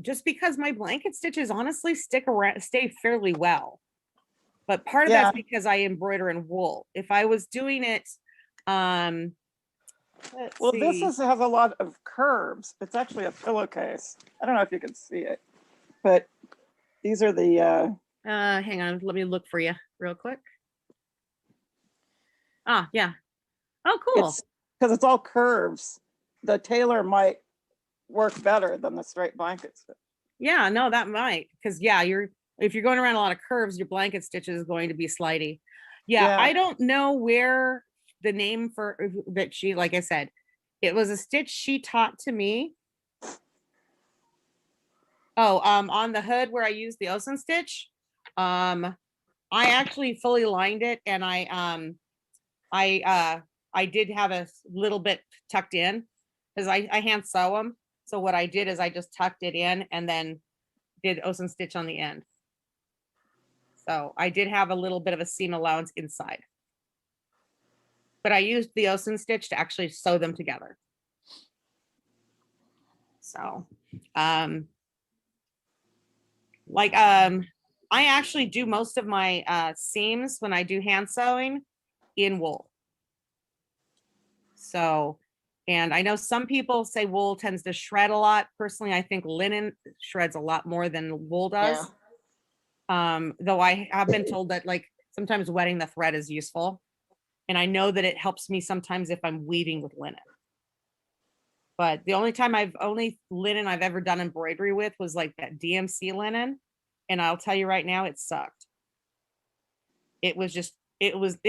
just because my blanket stitches honestly stay fairly well. But part of that's because I embroider in wool. If I was doing it, this has a lot of curves. It's actually a pillowcase. I don't know if you can see it. But these are the, Hang on, let me look for you real quick. Ah, yeah. Oh, cool. it's, because it's all curves. The tailor might work better than the straight blankets. Yeah, no, that might, because yeah, if you're going around a lot of curves, your blanket stitch is going to be slidey. Yeah, Yeah. I don't know where the name for that she, like I said, it was a stitch she taught to me. Oh, on the hood where I used the Osen stitch, I actually fully lined it, and I did have a little bit tucked in because I hand sew them. So what I did is I just tucked it in and then did Osen stitch on the end. So I did have a little bit of a seam allowance inside, but I used the Osen stitch to actually sew them together. So, I actually do most of my seams when I do hand sewing in wool. So, and I know some people say wool tends to shred a lot. Personally, I think linen shreds a lot more than wool does. Though I have been told that like sometimes wetting the thread is useful. And I know that it helps me sometimes if I'm weaving with linen. But the only linen I've ever done embroidery with was like that DMC linen. And I'll tell you right now, it sucked. It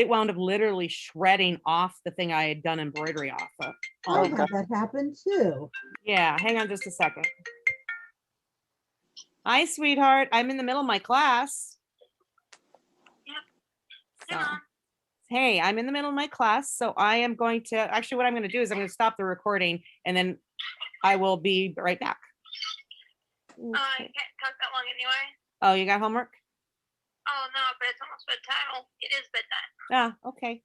wound up literally shredding off the thing I had done embroidery off of. I had that happen too. Yeah, hang on just a second. Hi, sweetheart. I'm in the middle of my class. So, hey, I'm in the middle of my class. So I am going to, actually what I'm going to do is I'm going to stop the recording and then I will be right back. I can't talk that long anyway. Oh, you got homework? Oh, no, but it's almost bedtime. Well, it is bedtime. Ah, okay.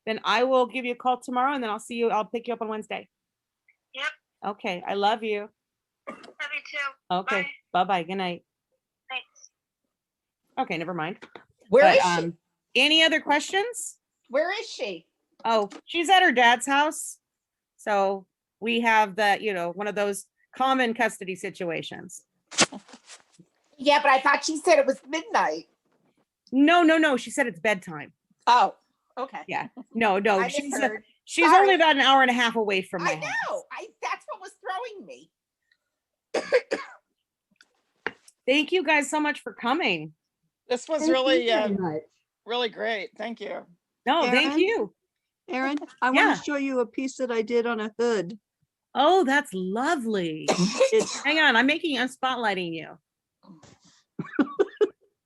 Then I will give you a call tomorrow and then I'll pick you up on Wednesday. Yep. Okay. I love you. Love you too. Okay. Bye-bye. Good night. Thanks. Okay. Never mind. Where is But, she? any other questions? Where is she? Oh, she's at her dad's house. So we have one of those common custody situations. Yeah, but I thought she said it was midnight. No. She said it's bedtime. Oh, okay. Yeah. No. I She's misheard. she's Sorry. only about an hour and a half away from my I house. know. That's what was throwing me. Thank you guys so much for coming. This was Thank you really, very much. really great. Thank you. No, thank Erin? you. Erin, I Yeah. want to show you a piece that I did on a hood. Oh, that's lovely. It's Hang on, I'm spotlighting you.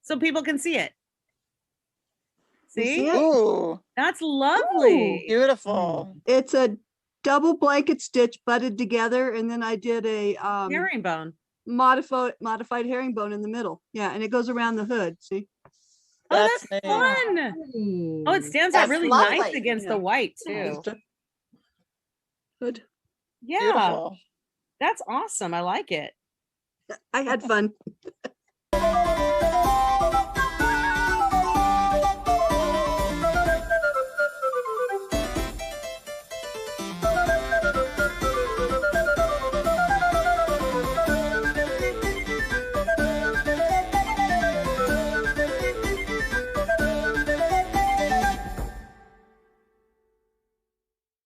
So people can see it. You see See? it? Ooh, That's lovely. beautiful. it's a double blanket stitch butted together, and then I did a Herringbone. modified herringbone in the middle. Yeah, and it goes around the hood. See? Oh, That's that's neat. fun. Pretty. Oh, it stands out That's really nice lovely. against the Yeah. white too. Just a hood. Yeah, Beautiful. that's awesome. I like it. I had fun.